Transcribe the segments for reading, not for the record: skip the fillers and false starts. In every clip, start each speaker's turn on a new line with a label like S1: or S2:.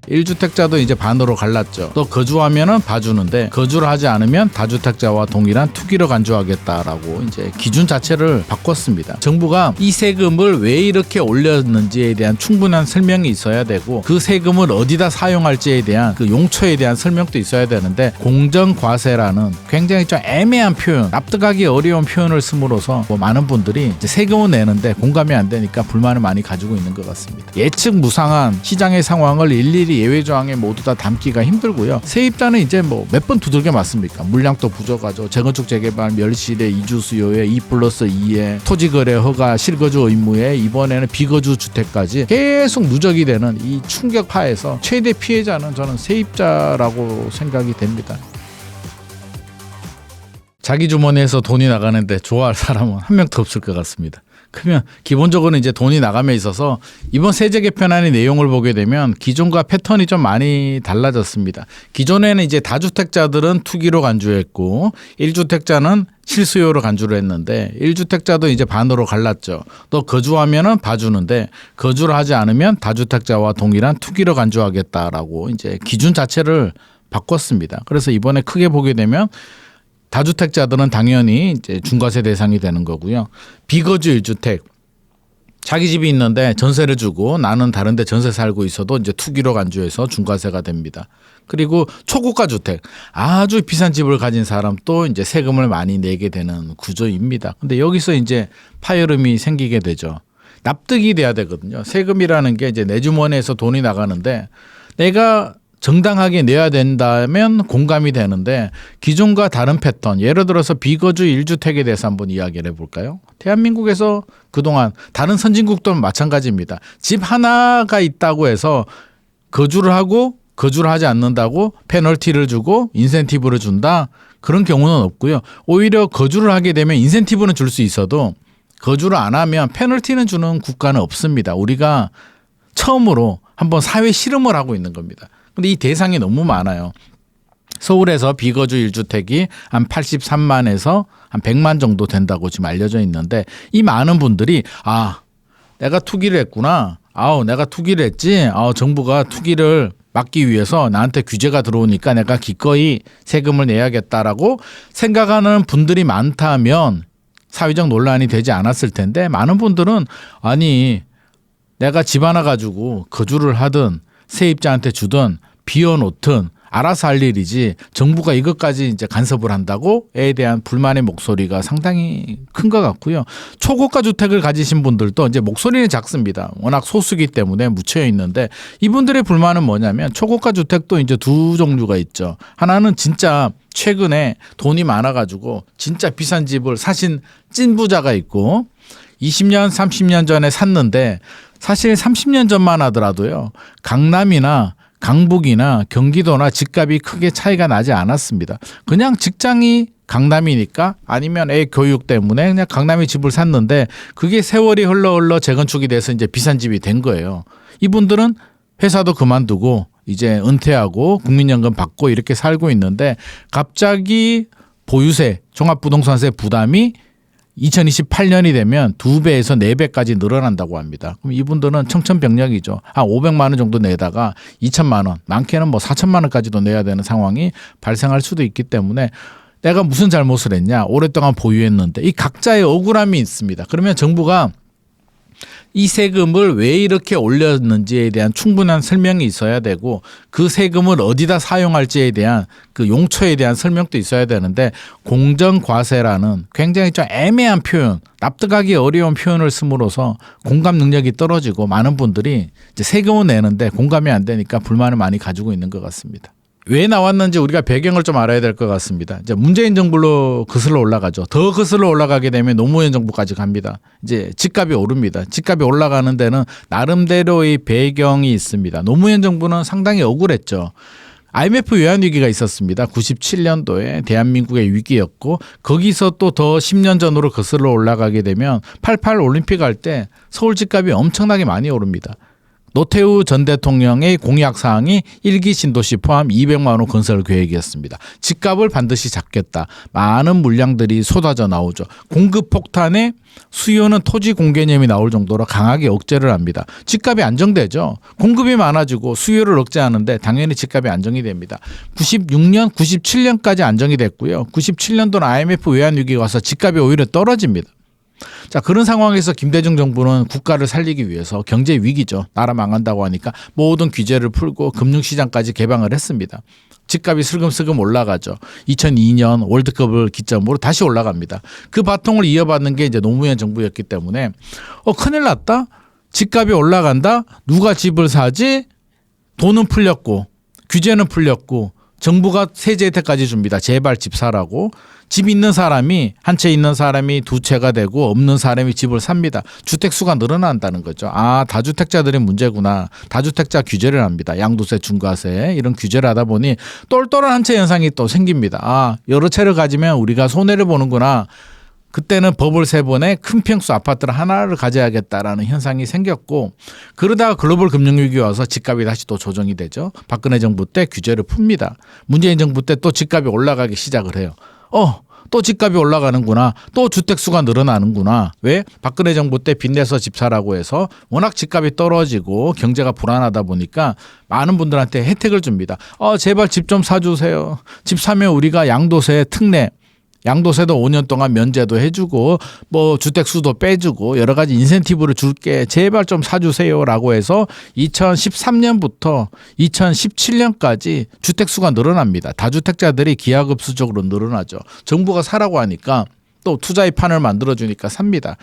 S1: 1주택자도 이제 반으로 갈랐죠. 또 거주하면은 봐주는데 거주를 하지 않으면 다주택자와 동일한 투기로 간주하겠다라고 이제 기준 자체를 바꿨습니다. 정부가 이 세금을 왜 이렇게 올렸는지에 대한 충분한 설명이 있어야 되고 그 세금을 어디다 사용할지에 대한 그 용처에 대한 설명도 있어야 되는데 공정과세라는 굉장히 좀 애매한 표현, 납득하기 어려운 표현을 씀으로써 많은 분들이 이제 세금을 내는데 공감이 안 되니까 불만을 많이 가지고 있는 것 같습니다. 예측 무상한 시장의 상황을 일일이 예외 조항에 모두 다 담기가 힘들고요. 세입자는 이제 뭐 몇 번 두들겨 맞습니까? 물량도 부족하죠. 재건축 재개발 멸실에 이주 수요에 2+2에 토지거래 허가 실거주 의무에 이번에는 비거주 주택까지 계속 누적이 되는 이 충격파에서 최대 피해자는 저는 세입자라고 생각이 됩니다. 자기 주머니에서 돈이 나가는데 좋아할 사람은 한 명도 없을 것 같습니다. 그러면 기본적으로 이제 돈이 나감에 있어서 이번 세제 개편안의 내용을 보게 되면 기존과 패턴이 좀 많이 달라졌습니다. 기존에는 이제 다주택자들은 투기로 간주했고 1주택자는 실수요로 간주를 했는데 1주택자도 이제 반으로 갈랐죠. 또 거주하면은 봐주는데 거주를 하지 않으면 다주택자와 동일한 투기로 간주하겠다라고 이제 기준 자체를 바꿨습니다. 그래서 이번에 크게 보게 되면 다주택자들은 당연히 이제 중과세 대상이 되는 거고요. 비거주 1주택 자기 집이 있는데 전세를 주고 나는 다른 데 전세 살고 있어도 이제 투기로 간주해서 중과세가 됩니다. 그리고 초고가 주택 아주 비싼 집을 가진 사람도 이제 세금을 많이 내게 되는 구조입니다. 근데 여기서 이제 파열음이 생기게 되죠. 납득이 돼야 되거든요. 세금이라는 게 이제 내 주머니에서 돈이 나가는데 내가 정당하게 내야 된다면 공감이 되는데 기존과 다른 패턴, 예를 들어서 비거주 1주택에 대해서 한번 이야기를 해볼까요? 대한민국에서 그동안 다른 선진국도 마찬가지입니다. 집 하나가 있다고 해서 거주를 하고 거주를 하지 않는다고 페널티를 주고 인센티브를 준다? 그런 경우는 없고요. 오히려 거주를 하게 되면 인센티브는 줄 수 있어도 거주를 안 하면 페널티는 주는 국가는 없습니다. 우리가 처음으로 한번 사회 실험을 하고 있는 겁니다. 근데 이 대상이 너무 많아요. 서울에서 비거주 1주택이 한 83만에서 한 100만 정도 된다고 지금 알려져 있는데 이 많은 분들이 내가 투기를 했구나. 내가 투기를 했지. 정부가 투기를 막기 위해서 나한테 규제가 들어오니까 내가 기꺼이 세금을 내야겠다라고 생각하는 분들이 많다면 사회적 논란이 되지 않았을 텐데 많은 분들은 내가 집 하나 가지고 거주를 하든 세입자한테 주든 비워놓든 알아서 할 일이지 정부가 이것까지 이제 간섭을 한다고에 대한 불만의 목소리가 상당히 큰 것 같고요. 초고가 주택을 가지신 분들도 이제 목소리는 작습니다. 워낙 소수기 때문에 묻혀 있는데 이분들의 불만은 뭐냐면 초고가 주택도 이제 두 종류가 있죠. 하나는 진짜 최근에 돈이 많아가지고 진짜 비싼 집을 사신 찐부자가 있고 20년, 30년 전에 샀는데 사실 30년 전만 하더라도요. 강남이나 강북이나 경기도나 집값이 크게 차이가 나지 않았습니다. 그냥 직장이 강남이니까 아니면 애 교육 때문에 그냥 강남에 집을 샀는데 그게 세월이 흘러 재건축이 돼서 이제 비싼 집이 된 거예요. 이분들은 회사도 그만두고 이제 은퇴하고 국민연금 받고 이렇게 살고 있는데 갑자기 보유세, 종합부동산세 부담이 2028년이 되면 2배에서 4배까지 늘어난다고 합니다. 그럼 이분들은 청천벽력이죠. 한 500만 원 정도 내다가 2천만 원, 많게는 뭐 4천만 원까지도 내야 되는 상황이 발생할 수도 있기 때문에 내가 무슨 잘못을 했냐, 오랫동안 보유했는데 이 각자의 억울함이 있습니다. 그러면 정부가 이 세금을 왜 이렇게 올렸는지에 대한 충분한 설명이 있어야 되고 그 세금을 어디다 사용할지에 대한 그 용처에 대한 설명도 있어야 되는데 공정과세라는 굉장히 좀 애매한 표현, 납득하기 어려운 표현을 씀으로써 공감 능력이 떨어지고 많은 분들이 이제 세금을 내는데 공감이 안 되니까 불만을 많이 가지고 있는 것 같습니다. 왜 나왔는지 우리가 배경을 좀 알아야 될 것 같습니다. 이제 문재인 정부로 거슬러 올라가죠. 더 거슬러 올라가게 되면 노무현 정부까지 갑니다. 이제 집값이 오릅니다. 집값이 올라가는 데는 나름대로의 배경이 있습니다. 노무현 정부는 상당히 억울했죠. IMF 외환위기가 있었습니다. 97년도에 대한민국의 위기였고 거기서 또 더 10년 전으로 거슬러 올라가게 되면 88 올림픽 할 때 서울 집값이 엄청나게 많이 오릅니다. 노태우 전 대통령의 공약사항이 1기 신도시 포함 200만 원 건설 계획이었습니다. 집값을 반드시 잡겠다. 많은 물량들이 쏟아져 나오죠. 공급 폭탄에 수요는 토지 공개념이 나올 정도로 강하게 억제를 합니다. 집값이 안정되죠. 공급이 많아지고 수요를 억제하는데 당연히 집값이 안정이 됩니다. 96년, 97년까지 안정이 됐고요. 97년도는 IMF 외환위기가 와서 집값이 오히려 떨어집니다. 자, 그런 상황에서 김대중 정부는 국가를 살리기 위해서 경제 위기죠. 나라 망한다고 하니까 모든 규제를 풀고 금융시장까지 개방을 했습니다. 집값이 슬금슬금 올라가죠. 2002년 월드컵을 기점으로 다시 올라갑니다. 그 바통을 이어받는 게 이제 노무현 정부였기 때문에 큰일 났다. 집값이 올라간다. 누가 집을 사지? 돈은 풀렸고 규제는 풀렸고 정부가 세제 혜택까지 줍니다. 제발 집 사라고. 집 있는 사람이 한 채 있는 사람이 두 채가 되고 없는 사람이 집을 삽니다. 주택수가 늘어난다는 거죠. 아, 다주택자들이 문제구나. 다주택자 규제를 합니다. 양도세, 중과세 이런 규제를 하다 보니 똘똘한 한 채 현상이 또 생깁니다. 아, 여러 채를 가지면 우리가 손해를 보는구나. 그때는 버블 세 번에 큰 평수 아파트를 하나를 가져야겠다라는 현상이 생겼고 그러다가 글로벌 금융위기 와서 집값이 다시 또 조정이 되죠. 박근혜 정부 때 규제를 풉니다. 문재인 정부 때 또 집값이 올라가기 시작을 해요. 또 집값이 올라가는구나. 또 주택수가 늘어나는구나. 왜? 박근혜 정부 때 빚내서 집 사라고 해서 워낙 집값이 떨어지고 경제가 불안하다 보니까 많은 분들한테 혜택을 줍니다. 제발 집 좀 사주세요. 집 사면 우리가 양도세 특례 양도세도 5년 동안 면제도 해주고 뭐 주택수도 빼주고 여러 가지 인센티브를 줄게 제발 좀 사주세요라고 해서 2013년부터 2017년까지 주택수가 늘어납니다. 다주택자들이 기하급수적으로 늘어나죠. 정부가 사라고 하니까 또 투자의 판을 만들어주니까 삽니다.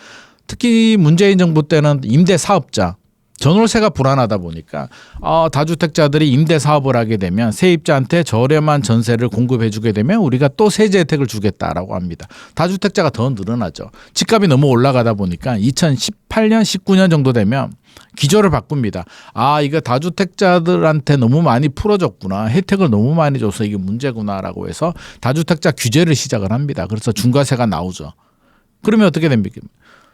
S1: 특히 문재인 정부 때는 임대사업자 전월세가 불안하다 보니까 다주택자들이 임대 사업을 하게 되면 세입자한테 저렴한 전세를 공급해 주게 되면 우리가 또 세제 혜택을 주겠다라고 합니다. 다주택자가 더 늘어나죠. 집값이 너무 올라가다 보니까 2018년 19년 정도 되면 기조를 바꿉니다. 이거 다주택자들한테 너무 많이 풀어줬구나. 혜택을 너무 많이 줘서 이게 문제구나라고 해서 다주택자 규제를 시작을 합니다. 그래서 중과세가 나오죠. 그러면 어떻게 됩니까?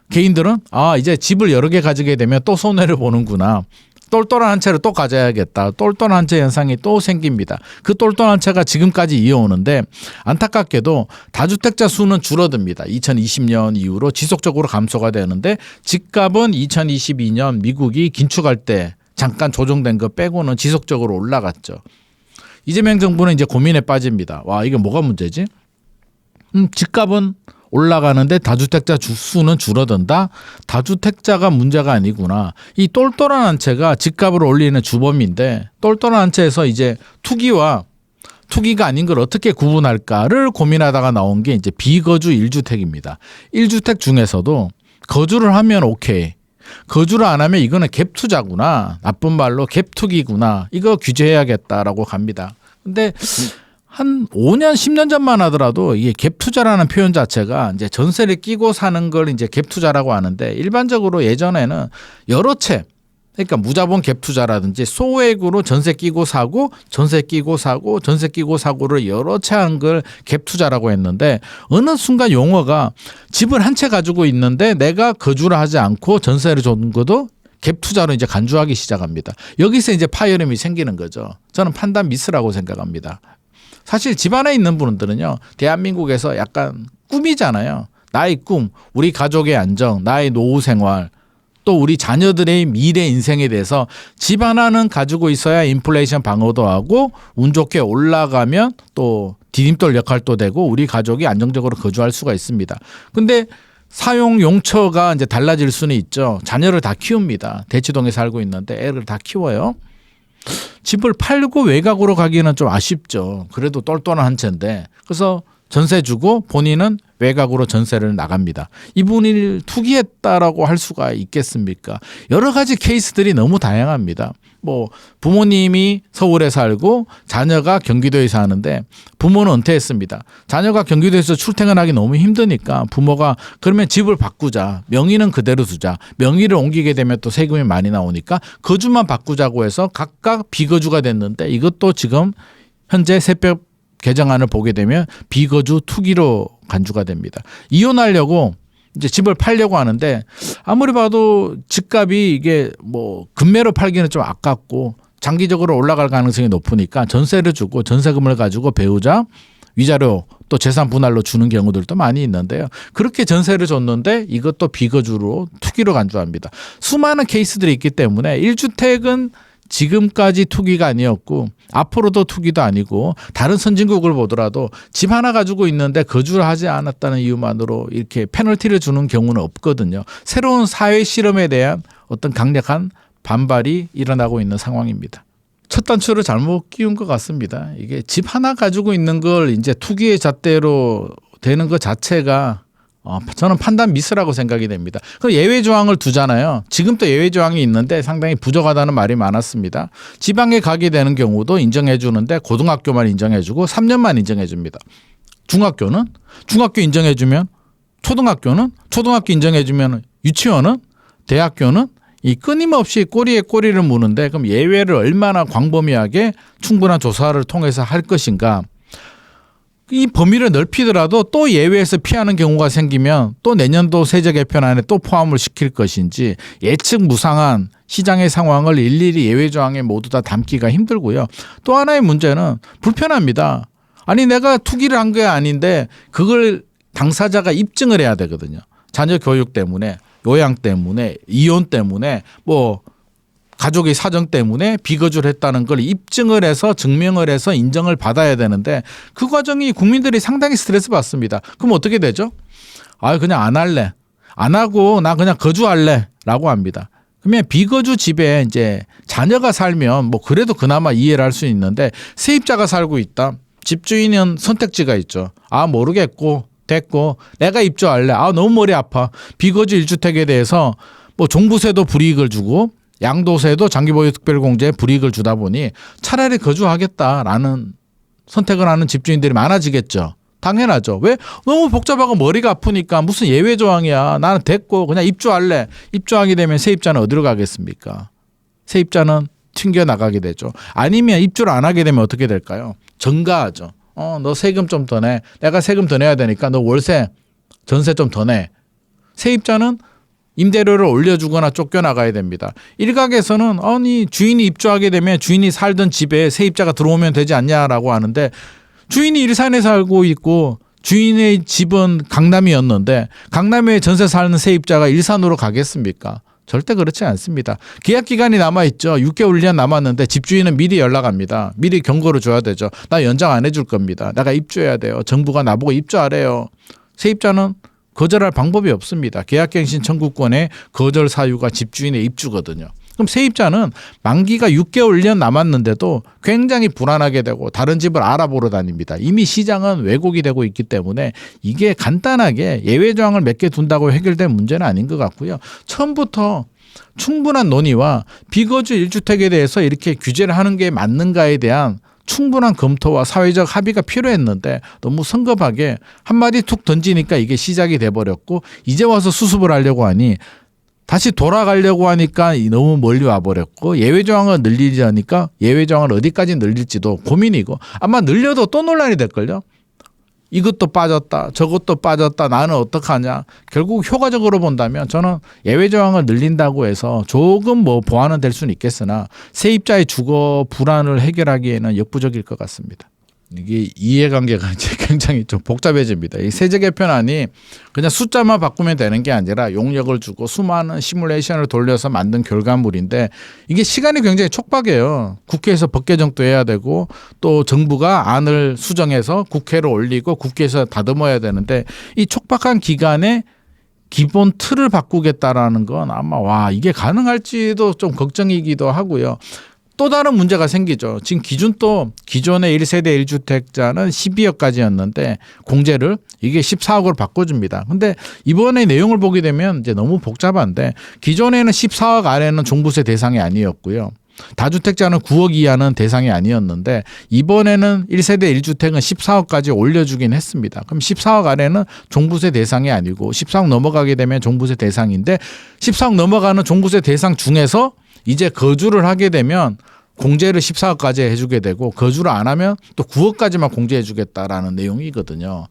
S1: 개인들은 이제 집을 여러 개 가지게 되면 또 손해를 보는구나. 똘똘한 한 채를 또 가져야겠다. 똘똘한 한 채 현상이 또 생깁니다. 그 똘똘한 채가 지금까지 이어오는데 안타깝게도 다주택자 수는 줄어듭니다. 2020년 이후로 지속적으로 감소가 되는데 집값은 2022년 미국이 긴축할 때 잠깐 조정된 거 빼고는 지속적으로 올라갔죠. 이재명 정부는 이제 고민에 빠집니다. 이게 뭐가 문제지? 집값은 올라가는데 다주택자 수는 줄어든다. 다주택자가 문제가 아니구나. 이 똘똘한 한 채가 집값을 올리는 주범인데 똘똘한 한 채에서 이제 투기가 아닌 걸 어떻게 구분할까를 고민하다가 나온 게 이제 비거주 1주택입니다. 1주택 중에서도 거주를 하면 오케이. 거주를 안 하면 이거는 갭 투자구나. 나쁜 말로 갭 투기구나. 이거 규제해야겠다라고 갑니다. 근데 한 5년, 10년 전만 하더라도 이게 갭 투자라는 표현 자체가 이제 전세를 끼고 사는 걸 이제 갭 투자라고 하는데 일반적으로 예전에는 여러 채, 그러니까 무자본 갭 투자라든지 소액으로 전세 끼고 사고, 전세 끼고 사고, 전세 끼고 사고를 여러 채 한 걸 갭 투자라고 했는데 어느 순간 용어가 집을 한 채 가지고 있는데 내가 거주를 하지 않고 전세를 줬는 것도 갭 투자로 이제 간주하기 시작합니다. 여기서 이제 파열음이 생기는 거죠. 저는 판단 미스라고 생각합니다. 사실 집 안에 있는 분들은요, 대한민국에서 약간 꿈이잖아요. 나의 꿈, 우리 가족의 안정, 나의 노후 생활, 또 우리 자녀들의 미래 인생에 대해서 집 하나는 가지고 있어야 인플레이션 방어도 하고 운 좋게 올라가면 또 디딤돌 역할도 되고 우리 가족이 안정적으로 거주할 수가 있습니다. 근데 사용 용처가 이제 달라질 수는 있죠. 자녀를 다 키웁니다. 대치동에 살고 있는데 애를 다 키워요. 집을 팔고 외곽으로 가기는 좀 아쉽죠. 그래도 똘똘한 한 채인데. 그래서 전세 주고 본인은 외곽으로 전세를 나갑니다. 이분이 투기했다라고 할 수가 있겠습니까? 여러 가지 케이스들이 너무 다양합니다. 뭐 부모님이 서울에 살고 자녀가 경기도에 사는데 부모는 은퇴했습니다. 자녀가 경기도에서 출퇴근하기 너무 힘드니까 부모가 그러면 집을 바꾸자. 명의는 그대로 두자. 명의를 옮기게 되면 또 세금이 많이 나오니까 거주만 바꾸자고 해서 각각 비거주가 됐는데 이것도 지금 현재 세법 개정안을 보게 되면 비거주 투기로 간주가 됩니다. 이혼하려고 이제 집을 팔려고 하는데 아무리 봐도 집값이 이게 뭐 금매로 팔기는 좀 아깝고 장기적으로 올라갈 가능성이 높으니까 전세를 주고 전세금을 가지고 배우자 위자료 또 재산 분할로 주는 경우들도 많이 있는데요. 그렇게 전세를 줬는데 이것도 비거주로 투기로 간주합니다. 수많은 케이스들이 있기 때문에 1주택은 지금까지 투기가 아니었고 앞으로도 투기도 아니고 다른 선진국을 보더라도 집 하나 가지고 있는데 거주를 하지 않았다는 이유만으로 이렇게 페널티를 주는 경우는 없거든요. 새로운 사회 실험에 대한 어떤 강력한 반발이 일어나고 있는 상황입니다. 첫 단추를 잘못 끼운 것 같습니다. 이게 집 하나 가지고 있는 걸 이제 투기의 잣대로 되는 것 자체가 저는 판단 미스라고 생각이 됩니다. 그 예외 조항을 두잖아요. 지금 또 예외 조항이 있는데 상당히 부족하다는 말이 많았습니다. 지방에 가게 되는 경우도 인정해 주는데 고등학교만 인정해 주고 3년만 인정해 줍니다. 중학교는? 중학교 인정해 주면 초등학교는? 초등학교 인정해 주면 유치원은? 대학교는? 이 끊임없이 꼬리에 꼬리를 무는데 그럼 예외를 얼마나 광범위하게 충분한 조사를 통해서 할 것인가. 이 범위를 넓히더라도 또 예외에서 피하는 경우가 생기면 또 내년도 세제 개편안에 또 포함을 시킬 것인지 예측 무상한 시장의 상황을 일일이 예외 조항에 모두 다 담기가 힘들고요. 또 하나의 문제는 불편합니다. 아니 내가 투기를 한 게 아닌데 그걸 당사자가 입증을 해야 되거든요. 자녀 교육 때문에 요양 때문에 이혼 때문에 뭐 가족의 사정 때문에 비거주를 했다는 걸 입증을 해서 증명을 해서 인정을 받아야 되는데 그 과정이 국민들이 상당히 스트레스 받습니다. 그럼 어떻게 되죠? 그냥 안 할래. 안 하고 나 그냥 거주할래 라고 합니다. 그러면 비거주 집에 이제 자녀가 살면 뭐 그래도 그나마 이해를 할 수 있는데 세입자가 살고 있다. 집주인은 선택지가 있죠. 모르겠고 됐고 내가 입주할래. 너무 머리 아파. 비거주 1주택에 대해서 뭐 종부세도 불이익을 주고 양도세도 장기보유 특별공제에 불이익을 주다 보니 차라리 거주하겠다라는 선택을 하는 집주인들이 많아지겠죠. 당연하죠. 왜? 너무 복잡하고 머리가 아프니까 무슨 예외 조항이야. 나는 됐고 그냥 입주할래. 입주하게 되면 세입자는 어디로 가겠습니까? 세입자는 튕겨나가게 되죠. 아니면 입주를 안 하게 되면 어떻게 될까요? 전가하죠. 너 세금 좀 더 내. 내가 세금 더 내야 되니까 너 월세, 전세 좀 더 내. 세입자는 임대료를 올려주거나 쫓겨나가야 됩니다. 일각에서는 주인이 입주하게 되면 주인이 살던 집에 세입자가 들어오면 되지 않냐라고 하는데 주인이 일산에 살고 있고 주인의 집은 강남이었는데 강남에 전세 사는 세입자가 일산으로 가겠습니까? 절대 그렇지 않습니다. 계약 기간이 남아있죠. 6개월 1년 남았는데 집주인은 미리 연락합니다. 미리 경고를 줘야 되죠. 나 연장 안 해줄 겁니다. 내가 입주해야 돼요. 정부가 나보고 입주하래요. 세입자는 거절할 방법이 없습니다. 계약갱신 청구권의 거절 사유가 집주인의 입주거든요. 그럼 세입자는 만기가 6개월 1년 남았는데도 굉장히 불안하게 되고 다른 집을 알아보러 다닙니다. 이미 시장은 왜곡이 되고 있기 때문에 이게 간단하게 예외 조항을 몇 개 둔다고 해결된 문제는 아닌 것 같고요. 처음부터 충분한 논의와 비거주 1주택에 대해서 이렇게 규제를 하는 게 맞는가에 대한 충분한 검토와 사회적 합의가 필요했는데 너무 성급하게 한마디 툭 던지니까 이게 시작이 돼버렸고 이제 와서 수습을 하려고 하니 다시 돌아가려고 하니까 너무 멀리 와버렸고 예외 조항을 늘리려니까 예외 조항을 어디까지 늘릴지도 고민이고 아마 늘려도 또 논란이 될걸요. 이것도 빠졌다 저것도 빠졌다 나는 어떡하냐. 결국 효과적으로 본다면 저는 예외 조항을 늘린다고 해서 조금 뭐 보완은 될 수는 있겠으나 세입자의 주거 불안을 해결하기에는 역부족일 것 같습니다. 이게 이해관계가 이제 굉장히 좀 복잡해집니다. 이 세제 개편안이 그냥 숫자만 바꾸면 되는 게 아니라 용역을 주고 수많은 시뮬레이션을 돌려서 만든 결과물인데 이게 시간이 굉장히 촉박해요. 국회에서 법 개정도 해야 되고 또 정부가 안을 수정해서 국회로 올리고 국회에서 다듬어야 되는데 이 촉박한 기간에 기본 틀을 바꾸겠다라는 건 아마 이게 가능할지도 좀 걱정이기도 하고요. 또 다른 문제가 생기죠. 지금 기존의 1세대 1주택자는 12억까지였는데 공제를 이게 14억으로 바꿔줍니다. 근데 이번에 내용을 보게 되면 이제 너무 복잡한데 기존에는 14억 아래는 종부세 대상이 아니었고요. 다주택자는 9억 이하는 대상이 아니었는데 이번에는 1세대 1주택은 14억까지 올려주긴 했습니다. 그럼 14억 아래는 종부세 대상이 아니고 14억 넘어가게 되면 종부세 대상인데 14억 넘어가는 종부세 대상 중에서 이제 거주를 하게 되면 공제를 14억까지 해주게 되고 거주를 안 하면 또 9억까지만 공제해 주겠다라는 내용이거든요.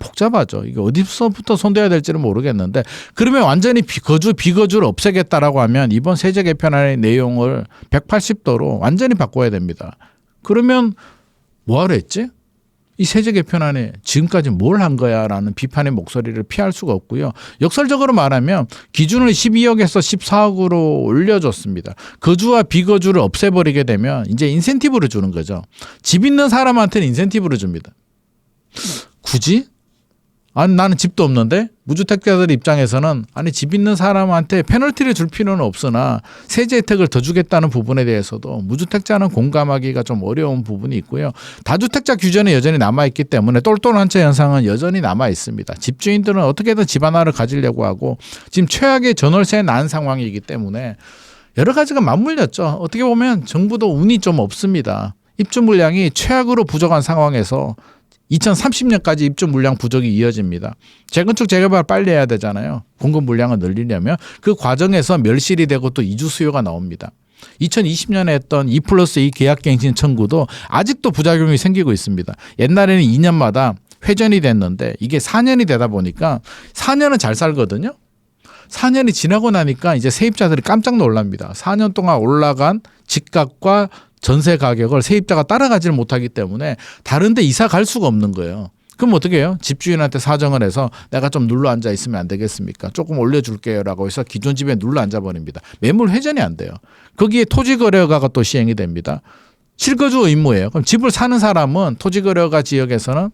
S1: 복잡하죠. 이게 어디서부터 손대야 될지는 모르겠는데 그러면 완전히 비거주를 없애겠다라고 하면 이번 세제 개편안의 내용을 180도로 완전히 바꿔야 됩니다. 그러면 뭐하러 했지? 이 세제 개편안에 지금까지 뭘 한 거야라는 비판의 목소리를 피할 수가 없고요. 역설적으로 말하면 기준을 12억에서 14억으로 올려줬습니다. 거주와 비거주를 없애버리게 되면 이제 인센티브를 주는 거죠. 집 있는 사람한테는 인센티브를 줍니다. 굳이? 아니 나는 집도 없는데 무주택자들 입장에서는 아니 집 있는 사람한테 페널티를 줄 필요는 없으나 세제 혜택을 더 주겠다는 부분에 대해서도 무주택자는 공감하기가 좀 어려운 부분이 있고요. 다주택자 규제는 여전히 남아있기 때문에 똘똘한 채 현상은 여전히 남아있습니다. 집주인들은 어떻게든 집 하나를 가지려고 하고 지금 최악의 전월세에 난 상황이기 때문에 여러 가지가 맞물렸죠. 어떻게 보면 정부도 운이 좀 없습니다. 입주 물량이 최악으로 부족한 상황에서 2030년까지 입주 물량 부족이 이어집니다. 재건축 재개발 빨리 해야 되잖아요. 공급 물량을 늘리려면 그 과정에서 멸실이 되고 또 이주 수요가 나옵니다. 2020년에 했던 2+2 계약갱신 청구도 아직도 부작용이 생기고 있습니다. 옛날에는 2년마다 회전이 됐는데 이게 4년이 되다 보니까 4년은 잘 살거든요. 4년이 지나고 나니까 이제 세입자들이 깜짝 놀랍니다. 4년 동안 올라간 집값과 전세 가격을 세입자가 따라가지를 못하기 때문에 다른 데 이사 갈 수가 없는 거예요. 그럼 어떻게 해요? 집주인한테 사정을 해서 내가 좀 눌러 앉아 있으면 안 되겠습니까? 조금 올려줄게요 라고 해서 기존 집에 눌러 앉아 버립니다. 매물 회전이 안 돼요. 거기에 토지거래가가 또 시행이 됩니다. 실거주 의무예요. 그럼 집을 사는 사람은 토지거래가 지역에서는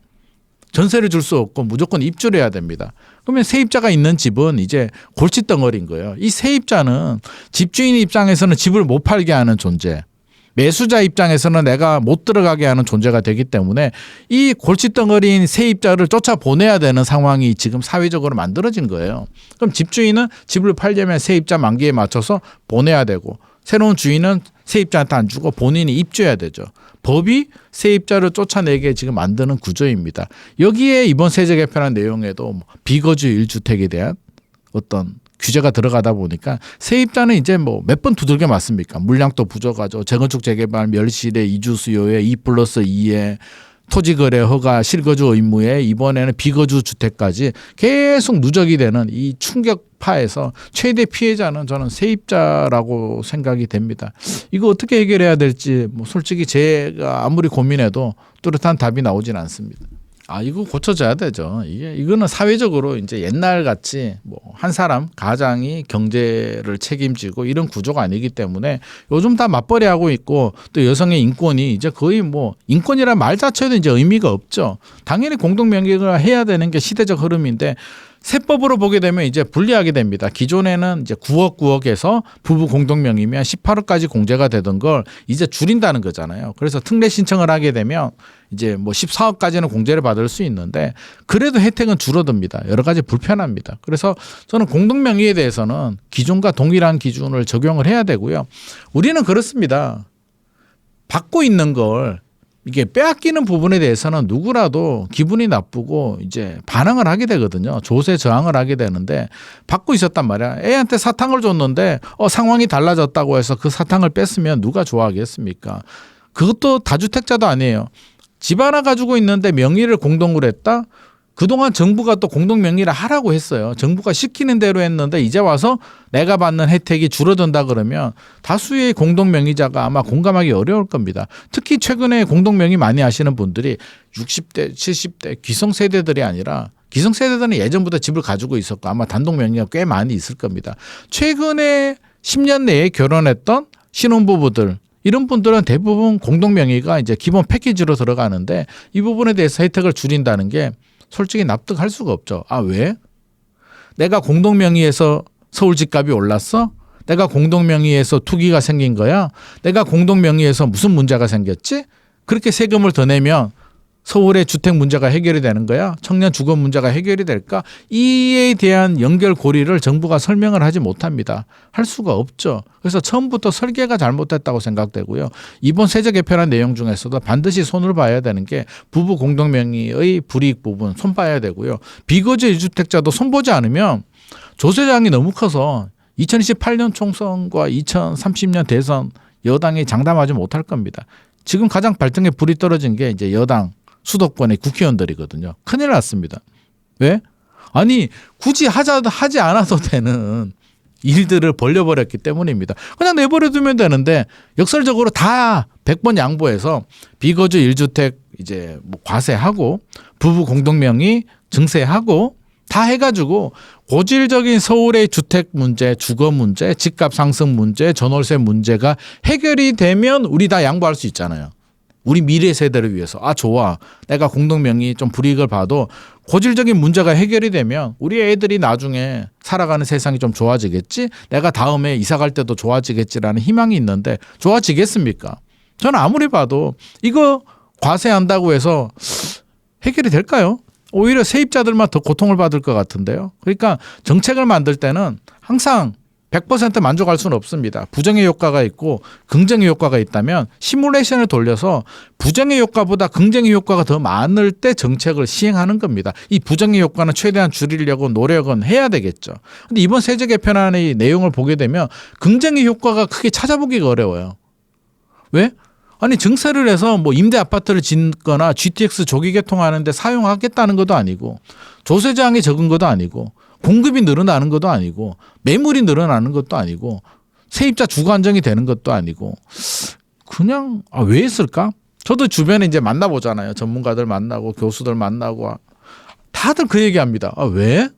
S1: 전세를 줄 수 없고 무조건 입주를 해야 됩니다. 그러면 세입자가 있는 집은 이제 골칫덩어리인 거예요. 이 세입자는 집주인 입장에서는 집을 못 팔게 하는 존재, 매수자 입장에서는 내가 못 들어가게 하는 존재가 되기 때문에 이 골칫덩어리인 세입자를 쫓아보내야 되는 상황이 지금 사회적으로 만들어진 거예요. 그럼 집주인은 집을 팔려면 세입자 만기에 맞춰서 보내야 되고 새로운 주인은 세입자한테 안 주고 본인이 입주해야 되죠. 법이 세입자를 쫓아내게 지금 만드는 구조입니다. 여기에 이번 세제 개편한 내용에도 비거주 1주택에 대한 어떤 규제가 들어가다 보니까 세입자는 이제 뭐 몇 번 두들겨 맞습니까? 물량도 부족하죠. 재건축 재개발 멸실에 이주 수요에 2+2에 토지거래 허가 실거주 의무에 이번에는 비거주 주택까지 계속 누적이 되는 이 충격파에서 최대 피해자는 저는 세입자라고 생각이 됩니다. 이거 어떻게 해결해야 될지 뭐 솔직히 제가 아무리 고민해도 뚜렷한 답이 나오진 않습니다. 이거 고쳐져야 되죠. 이거는 사회적으로 이제 옛날 같이 뭐 한 사람 가장이 경제를 책임지고 이런 구조가 아니기 때문에 요즘 다 맞벌이 하고 있고 또 여성의 인권이 이제 거의 뭐 인권이란 말 자체도 이제 의미가 없죠. 당연히 공동명의가 해야 되는 게 시대적 흐름인데 세법으로 보게 되면 이제 불리하게 됩니다. 기존에는 이제 9억에서 부부 공동명의면 18억까지 공제가 되던 걸 이제 줄인다는 거잖아요. 그래서 특례 신청을 하게 되면 이제 뭐 14억까지는 공제를 받을 수 있는데 그래도 혜택은 줄어듭니다. 여러 가지 불편합니다. 그래서 저는 공동명의에 대해서는 기존과 동일한 기준을 적용을 해야 되고요. 우리는 그렇습니다. 받고 있는 걸 이게 빼앗기는 부분에 대해서는 누구라도 기분이 나쁘고 이제 반항을 하게 되거든요. 조세 저항을 하게 되는데 받고 있었단 말이야. 애한테 사탕을 줬는데 상황이 달라졌다고 해서 그 사탕을 뺐으면 누가 좋아하겠습니까? 그것도 다주택자도 아니에요. 집 하나 가지고 있는데 명의를 공동으로 했다? 그동안 정부가 또 공동명의를 하라고 했어요. 정부가 시키는 대로 했는데 이제 와서 내가 받는 혜택이 줄어든다 그러면 다수의 공동명의자가 아마 공감하기 어려울 겁니다. 특히 최근에 공동명의 많이 하시는 분들이 60대, 70대 기성세대들이 아니라 기성세대들은 예전부터 집을 가지고 있었고 아마 단독명의가 꽤 많이 있을 겁니다. 최근에 10년 내에 결혼했던 신혼부부들 이런 분들은 대부분 공동명의가 이제 기본 패키지로 들어가는데 이 부분에 대해서 혜택을 줄인다는 게 솔직히 납득할 수가 없죠. 왜? 내가 공동명의에서 서울 집값이 올랐어? 내가 공동명의에서 투기가 생긴 거야? 내가 공동명의에서 무슨 문제가 생겼지? 그렇게 세금을 더 내면 서울의 주택 문제가 해결이 되는 거야? 청년 주거 문제가 해결이 될까? 이에 대한 연결고리를 정부가 설명을 하지 못합니다. 할 수가 없죠. 그래서 처음부터 설계가 잘못됐다고 생각되고요. 이번 세제 개편한 내용 중에서도 반드시 손을 봐야 되는 게 부부 공동명의의 불이익 부분 손봐야 되고요. 비거주 1주택자도 손보지 않으면 조세장이 너무 커서 2028년 총선과 2030년 대선 여당이 장담하지 못할 겁니다. 지금 가장 발등에 불이 떨어진 게 이제 여당 수도권의 국회의원들이거든요. 큰일 났습니다. 왜? 아니 굳이 하지 않아도 되는 일들을 벌려버렸기 때문입니다. 그냥 내버려 두면 되는데 역설적으로 다 100번 양보해서 비거주 1주택 이제 뭐 과세하고 부부 공동명의 증세하고 다 해가지고 고질적인 서울의 주택 문제, 주거 문제, 집값 상승 문제, 전월세 문제가 해결이 되면 우리 다 양보할 수 있잖아요. 우리 미래 세대를 위해서. 아 좋아. 내가 공동명의 좀 불이익을 봐도 고질적인 문제가 해결이 되면 우리 애들이 나중에 살아가는 세상이 좀 좋아지겠지. 내가 다음에 이사 갈 때도 좋아지겠지라는 희망이 있는데 좋아지겠습니까? 저는 아무리 봐도 이거 과세한다고 해서 해결이 될까요? 오히려 세입자들만 더 고통을 받을 것 같은데요. 그러니까 정책을 만들 때는 항상 100% 만족할 수는 없습니다. 부정의 효과가 있고 긍정의 효과가 있다면 시뮬레이션을 돌려서 부정의 효과보다 긍정의 효과가 더 많을 때 정책을 시행하는 겁니다. 이 부정의 효과는 최대한 줄이려고 노력은 해야 되겠죠. 근데 이번 세제 개편안의 내용을 보게 되면 긍정의 효과가 크게 찾아보기가 어려워요. 왜? 아니 증세를 해서 뭐 임대 아파트를 짓거나 GTX 조기 개통하는데 사용하겠다는 것도 아니고 조세 저항이 적은 것도 아니고 공급이 늘어나는 것도 아니고 매물이 늘어나는 것도 아니고 세입자 주거 안정이 되는 것도 아니고 그냥 왜 했을까? 저도 주변에 이제 만나보잖아요. 전문가들 만나고 교수들 만나고 다들 그 얘기합니다. 왜?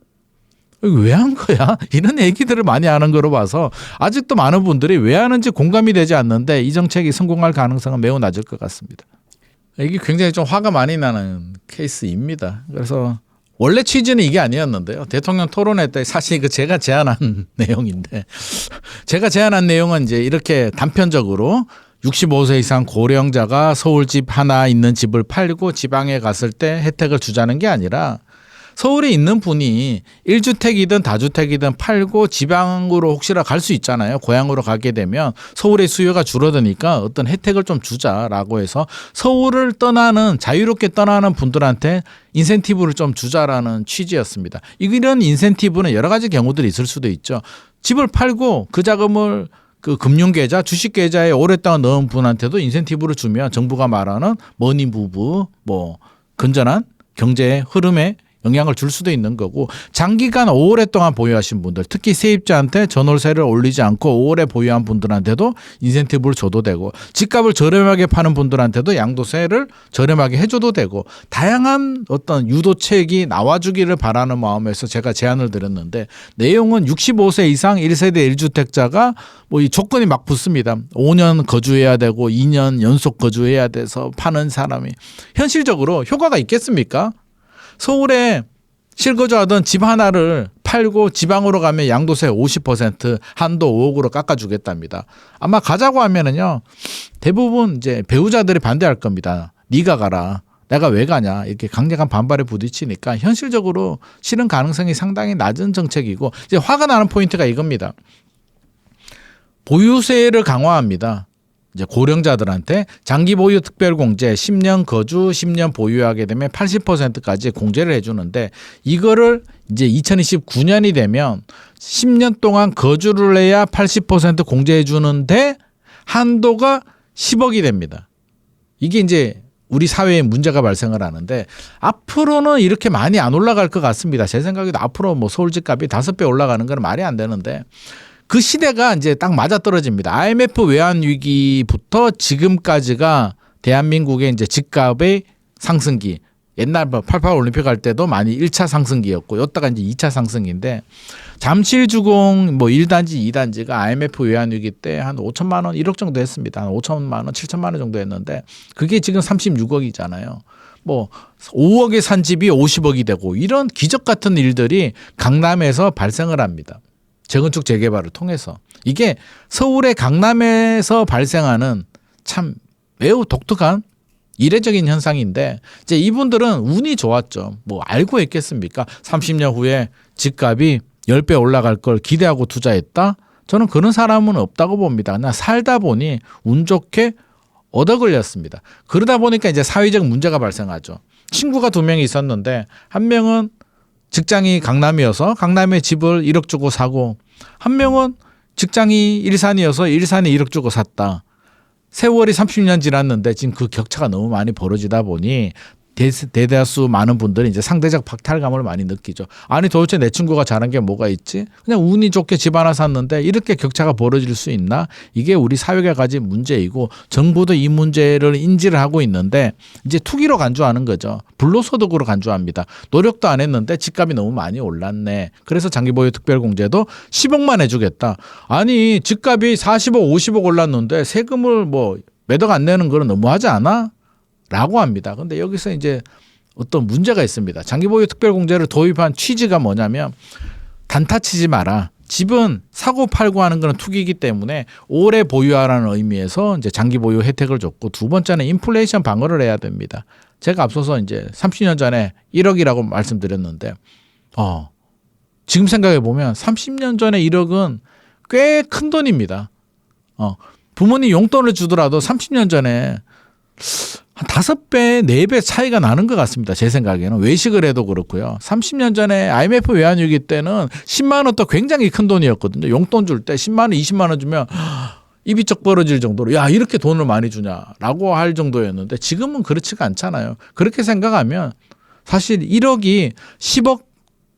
S1: 왜 한 거야? 이런 얘기들을 많이 하는 거로 봐서 아직도 많은 분들이 왜 하는지 공감이 되지 않는데 이 정책이 성공할 가능성은 매우 낮을 것 같습니다. 이게 굉장히 좀 화가 많이 나는 케이스입니다. 그래서 원래 취지는 이게 아니었는데요. 대통령 토론회 때 사실 제가 제안한 내용인데 제가 제안한 내용은 이제 이렇게 단편적으로 65세 이상 고령자가 서울집 하나 있는 집을 팔고 지방에 갔을 때 혜택을 주자는 게 아니라 서울에 있는 분이 1주택이든 다주택이든 팔고 지방으로 혹시나 갈 수 있잖아요. 고향으로 가게 되면 서울의 수요가 줄어드니까 어떤 혜택을 좀 주자라고 해서 서울을 떠나는 자유롭게 떠나는 분들한테 인센티브를 좀 주자라는 취지였습니다. 이런 인센티브는 여러 가지 경우들이 있을 수도 있죠. 집을 팔고 그 자금을 그 금융계좌, 주식계좌에 오랫동안 넣은 분한테도 인센티브를 주면 정부가 말하는 머니무브, 뭐 건전한 경제의 흐름에 영향을 줄 수도 있는 거고 장기간 오랫동안 보유하신 분들 특히 세입자한테 전월세를 올리지 않고 오래 보유한 분들한테도 인센티브를 줘도 되고 집값을 저렴하게 파는 분들한테도 양도세를 저렴하게 해줘도 되고 다양한 어떤 유도책이 나와주기를 바라는 마음에서 제가 제안을 드렸는데 내용은 65세 이상 1세대 1주택자가 뭐 이 조건이 막 붙습니다. 5년 거주해야 되고 2년 연속 거주해야 돼서 파는 사람이 현실적으로 효과가 있겠습니까? 서울에 실거주하던 집 하나를 팔고 지방으로 가면 양도세 50% 한도 5억으로 깎아주겠답니다. 아마 가자고 하면은요 대부분 이제 배우자들이 반대할 겁니다. 네가 가라. 내가 왜 가냐 이렇게 강력한 반발에 부딪히니까 현실적으로 실현 가능성이 상당히 낮은 정책이고 이제 화가 나는 포인트가 이겁니다. 보유세를 강화합니다. 이제 고령자들한테 장기 보유 특별 공제 10년 거주 10년 보유하게 되면 80%까지 공제를 해주는데 이거를 이제 2029년이 되면 10년 동안 거주를 해야 80% 공제해 주는데 한도가 10억이 됩니다. 이게 이제 우리 사회에 문제가 발생을 하는데 앞으로는 이렇게 많이 안 올라갈 것 같습니다. 제 생각에도 앞으로 뭐 서울 집값이 5배 올라가는 건 말이 안 되는데 그 시대가 이제 딱 맞아떨어집니다. IMF 외환 위기부터 지금까지가 대한민국의 이제 집값의 상승기. 옛날 88 올림픽 할 때도 많이 1차 상승기였고 여기다가 이제 2차 상승인데 잠실주공 뭐 1단지 2단지가 IMF 외환 위기 때 한 5천만 원 1억 정도 했습니다. 한 5천만 원 7천만 원 정도 했는데 그게 지금 36억이잖아요. 뭐 5억에 산 집이 50억이 되고 이런 기적 같은 일들이 강남에서 발생을 합니다. 재건축 재개발을 통해서 이게 서울의 강남에서 발생하는 참 매우 독특한 이례적인 현상인데 이제 이분들은 운이 좋았죠. 뭐 알고 있겠습니까? 30년 후에 집값이 10배 올라갈 걸 기대하고 투자했다? 저는 그런 사람은 없다고 봅니다. 그냥 살다 보니 운 좋게 얻어 걸렸습니다. 그러다 보니까 이제 사회적 문제가 발생하죠. 친구가 2명이 있었는데 한 명은 직장이 강남이어서 강남에 집을 1억 주고 사고 한 명은 직장이 일산이어서 일산에 1억 주고 샀다. 세월이 30년 지났는데 지금 그 격차가 너무 많이 벌어지다 보니 대다수 많은 분들이 이제 상대적 박탈감을 많이 느끼죠. 아니 도대체 내 친구가 잘한 게 뭐가 있지? 그냥 운이 좋게 집 하나 샀는데 이렇게 격차가 벌어질 수 있나? 이게 우리 사회가 가진 문제이고 정부도 이 문제를 인지를 하고 있는데 이제 투기로 간주하는 거죠. 불로소득으로 간주합니다. 노력도 안 했는데 집값이 너무 많이 올랐네. 그래서 장기보유 특별공제도 10억만 해주겠다. 아니 집값이 40억 50억 올랐는데 세금을 뭐 매덕 안 내는 거는 너무하지 않아? 라고 합니다. 그런데 여기서 이제 어떤 문제가 있습니다. 장기보유 특별공제를 도입한 취지가 뭐냐면 단타 치지 마라. 집은 사고 팔고 하는 거는 투기이기 때문에 오래 보유하라는 의미에서 이제 장기보유 혜택을 줬고 두 번째는 인플레이션 방어를 해야 됩니다. 제가 앞서서 이제 30년 전에 1억이라고 말씀드렸는데 지금 생각해 보면 30년 전에 1억은 꽤 큰 돈입니다. 부모님 용돈을 주더라도 30년 전에 한 5배, 4배 차이가 나는 것 같습니다. 제 생각에는. 외식을 해도 그렇고요. 30년 전에 IMF 외환위기 때는 10만 원도 굉장히 큰 돈이었거든요. 용돈 줄 때 10만 원, 20만 원 주면 입이 쩍 벌어질 정도로 야 이렇게 돈을 많이 주냐라고 할 정도였는데 지금은 그렇지가 않잖아요. 그렇게 생각하면 사실 1억이 10억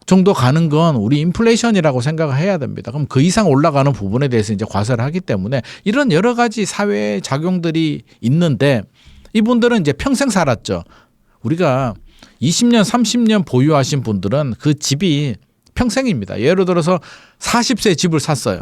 S1: 정도 가는 건 우리 인플레이션이라고 생각을 해야 됩니다. 그럼 그 이상 올라가는 부분에 대해서 이제 과세를 하기 때문에 이런 여러 가지 사회 작용들이 있는데 이분들은 이제 평생 살았죠. 우리가 20년, 30년 보유하신 분들은 그 집이 평생입니다. 예를 들어서 40세 집을 샀어요.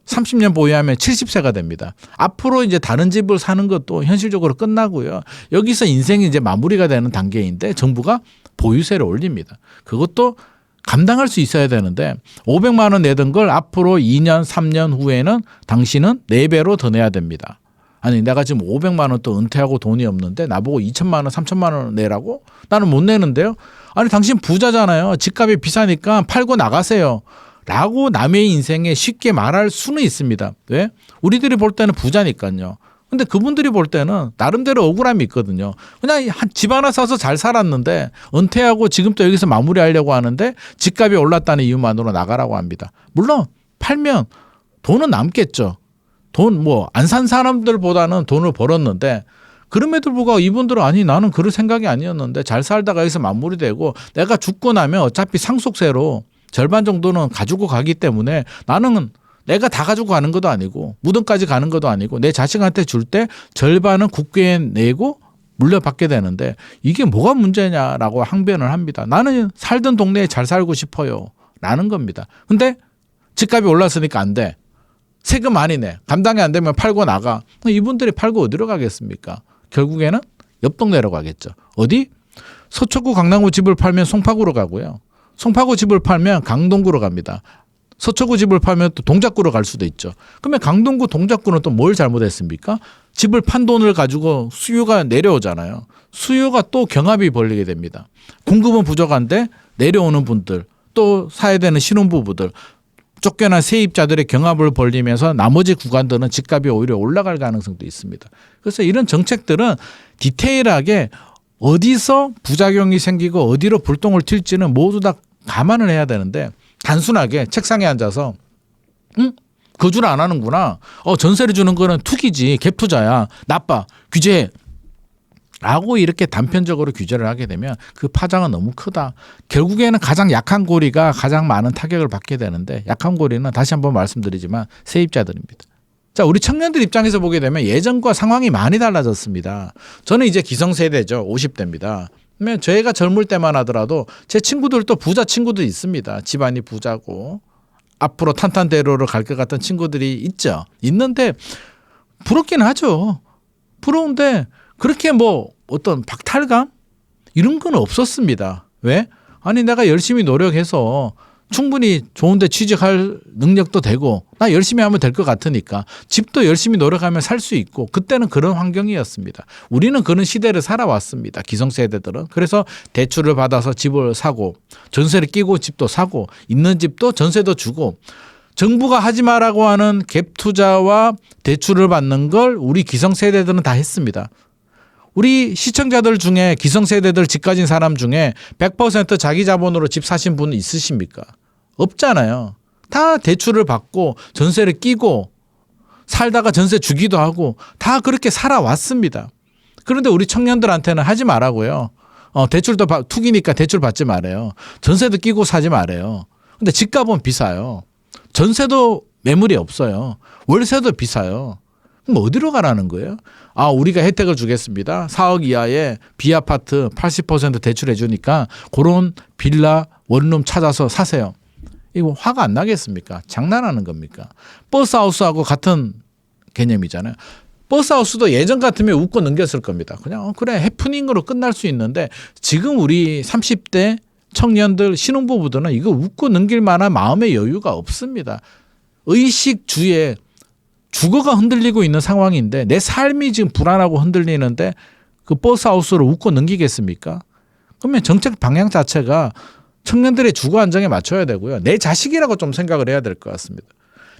S1: 30년 보유하면 70세가 됩니다. 앞으로 이제 다른 집을 사는 것도 현실적으로 끝나고요. 여기서 인생이 이제 마무리가 되는 단계인데 정부가 보유세를 올립니다. 그것도 감당할 수 있어야 되는데 500만 원 내던 걸 앞으로 2년, 3년 후에는 당신은 4배로 더 내야 됩니다. 아니 내가 지금 500만 원 또 은퇴하고 돈이 없는데 나보고 2천만 원, 3천만 원 내라고? 나는 못 내는데요. 아니 당신 부자잖아요. 집값이 비싸니까 팔고 나가세요. 라고 남의 인생에 쉽게 말할 수는 있습니다. 왜? 우리들이 볼 때는 부자니까요. 근데 그분들이 볼 때는 나름대로 억울함이 있거든요. 그냥 집 하나 사서 잘 살았는데 은퇴하고 지금 또 여기서 마무리하려고 하는데 집값이 올랐다는 이유만으로 나가라고 합니다. 물론 팔면 돈은 남겠죠. 돈 뭐 안 산 사람들보다는 돈을 벌었는데 그럼에도 불구하고 이분들은 아니 나는 그럴 생각이 아니었는데 잘 살다가 여기서 마무리되고 내가 죽고 나면 어차피 상속세로 절반 정도는 가지고 가기 때문에 나는 내가 다 가지고 가는 것도 아니고 무덤까지 가는 것도 아니고 내 자식한테 줄 때 절반은 국회에 내고 물려받게 되는데 이게 뭐가 문제냐라고 항변을 합니다. 나는 살던 동네에 잘 살고 싶어요. 라는 겁니다. 근데 집값이 올랐으니까 안 돼. 세금 많이 내. 감당이 안 되면 팔고 나가. 이분들이 팔고 어디로 가겠습니까? 결국에는 옆 동네로 가겠죠. 어디? 서초구 강남구 집을 팔면 송파구로 가고요. 송파구 집을 팔면 강동구로 갑니다. 서초구 집을 팔면 또 동작구로 갈 수도 있죠. 그러면 강동구 동작구는 또 뭘 잘못했습니까? 집을 판 돈을 가지고 수요가 내려오잖아요. 수요가 또 경합이 벌리게 됩니다. 공급은 부족한데 내려오는 분들 또 사야 되는 신혼부부들 쫓겨난 세입자들의 경합을 벌리면서 나머지 구간들은 집값이 오히려 올라갈 가능성도 있습니다. 그래서 이런 정책들은 디테일하게 어디서 부작용이 생기고 어디로 불똥을 튈지는 모두 다 감안을 해야 되는데 단순하게 책상에 앉아서 거주를 안 하는구나. 전세를 주는 거는 투기지. 갭 투자야. 나빠. 규제해. 라고 이렇게 단편적으로 규제를 하게 되면 그 파장은 너무 크다. 결국에는 가장 약한 고리가 가장 많은 타격을 받게 되는데 약한 고리는 다시 한번 말씀드리지만 세입자들입니다. 자, 우리 청년들 입장에서 보게 되면 예전과 상황이 많이 달라졌습니다. 저는 이제 기성세대죠. 50대입니다. 그러면 저희가 젊을 때만 하더라도 제 친구들도 부자 친구들 있습니다. 집안이 부자고 앞으로 탄탄대로로 갈 것 같은 친구들이 있죠. 있는데 부럽긴 하죠. 부러운데 그렇게 뭐 어떤 박탈감 이런 건 없었습니다. 왜? 아니 내가 열심히 노력해서 충분히 좋은데 취직할 능력도 되고 나 열심히 하면 될 것 같으니까 집도 열심히 노력하면 살 수 있고 그때는 그런 환경이었습니다. 우리는 그런 시대를 살아왔습니다. 기성세대들은. 그래서 대출을 받아서 집을 사고 전세를 끼고 집도 사고 있는 집도 전세도 주고 정부가 하지 마라고 하는 갭 투자와 대출을 받는 걸 우리 기성세대들은 다 했습니다. 우리 시청자들 중에 기성세대들 집 가진 사람 중에 100% 자기 자본으로 집 사신 분 있으십니까? 없잖아요. 다 대출을 받고 전세를 끼고 살다가 전세 주기도 하고 다 그렇게 살아왔습니다. 그런데 우리 청년들한테는 하지 말라고요. 대출도 투기니까 대출 받지 말아요. 전세도 끼고 사지 말아요. 근데 집값은 비싸요. 전세도 매물이 없어요. 월세도 비싸요. 그럼 어디로 가라는 거예요? 우리가 혜택을 주겠습니다. 4억 이하의 B아파트 80% 대출해 주니까 그런 빌라 원룸 찾아서 사세요. 이거 화가 안 나겠습니까? 장난하는 겁니까? 버스하우스하고 같은 개념이잖아요. 버스하우스도 예전 같으면 웃고 넘겼을 겁니다. 그냥 그래 해프닝으로 끝날 수 있는데 지금 우리 30대 청년들 신혼부부들은 이거 웃고 넘길 만한 마음의 여유가 없습니다. 의식주에 주거가 흔들리고 있는 상황인데 내 삶이 지금 불안하고 흔들리는데 그 버스하우스로 웃고 넘기겠습니까? 그러면 정책 방향 자체가 청년들의 주거 안정에 맞춰야 되고요. 내 자식이라고 좀 생각을 해야 될 것 같습니다.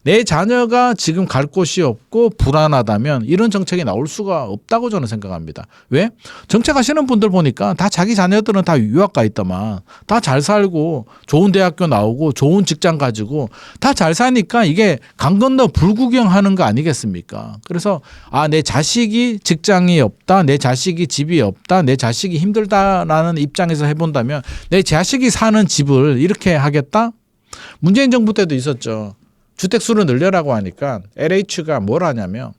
S1: 내 자녀가 지금 갈 곳이 없고 불안하다면 이런 정책이 나올 수가 없다고 저는 생각합니다. 왜? 정책하시는 분들 보니까 다 자기 자녀들은 다 유학 가 있더만 다 잘 살고 좋은 대학교 나오고 좋은 직장 가지고 다 잘 사니까 이게 강 건너 불구경하는 거 아니겠습니까? 그래서 내 자식이 직장이 없다, 내 자식이 집이 없다, 내 자식이 힘들다라는 입장에서 해본다면 내 자식이 사는 집을 이렇게 하겠다? 문재인 정부 때도 있었죠. 주택수를 늘려라고 하니까 LH가 뭘 하냐면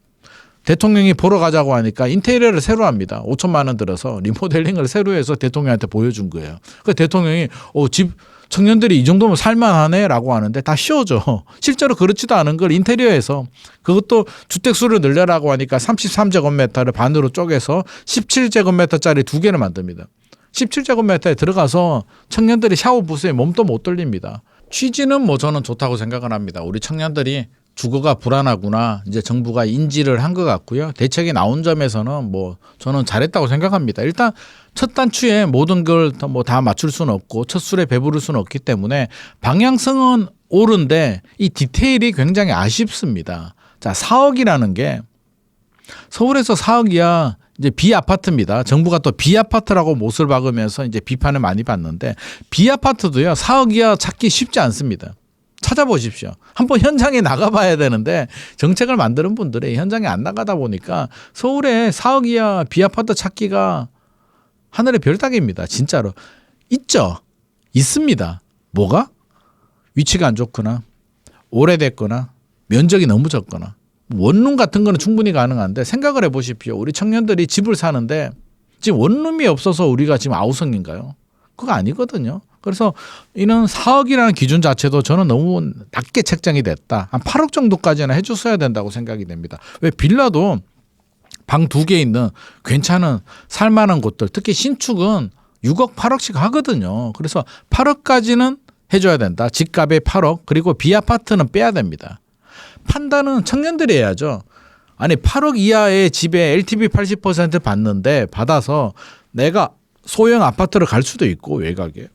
S1: 대통령이 보러 가자고 하니까 인테리어를 새로 합니다. 5천만 원 들어서 리모델링을 새로 해서 대통령한테 보여준 거예요. 그 대통령이 집 청년들이 이 정도면 살만하네라고 하는데 다 쉬워져. 실제로 그렇지도 않은 걸 인테리어에서 그것도 주택수를 늘려라고 하니까 33제곱미터를 반으로 쪼개서 17제곱미터짜리 2개를 만듭니다. 17제곱미터에 들어가서 청년들이 샤워 부스에 몸도 못 돌립니다. 취지는 저는 좋다고 생각을 합니다. 우리 청년들이 주거가 불안하구나 이제 정부가 인지를 한 것 같고요. 대책이 나온 점에서는 저는 잘했다고 생각합니다. 일단 첫 단추에 모든 걸 다 맞출 수는 없고 첫 술에 배부를 수는 없기 때문에 방향성은 옳은데 이 디테일이 굉장히 아쉽습니다. 자, 4억이라는 게 서울에서 4억이야. 이제 B아파트입니다. 정부가 또 B아파트라고 못을 박으면서 이제 비판을 많이 받는데 B아파트도요 4억 이하 찾기 쉽지 않습니다. 찾아보십시오. 한번 현장에 나가봐야 되는데 정책을 만드는 분들이 현장에 안 나가다 보니까 서울에 4억 이하 B아파트 찾기가 하늘의 별 따기입니다. 진짜로. 있죠. 있습니다. 뭐가? 위치가 안 좋거나 오래됐거나 면적이 너무 적거나 원룸 같은 거는 충분히 가능한데 생각을 해보십시오. 우리 청년들이 집을 사는데 지금 원룸이 없어서 우리가 지금 아우성인가요? 그거 아니거든요. 그래서 이런 4억이라는 기준 자체도 저는 너무 낮게 책정이 됐다. 한 8억 정도까지는 해줬어야 된다고 생각이 됩니다. 왜 빌라도 방 2개 있는 괜찮은 살만한 곳들 특히 신축은 6억 8억씩 하거든요. 그래서 8억까지는 해줘야 된다. 집값의 8억 그리고 B아파트는 빼야 됩니다. 판단은 청년들이 해야죠. 아니 8억 이하의 집에 LTV 80% 받는데 받아서 내가 소형 아파트를 갈 수도 있고 외곽에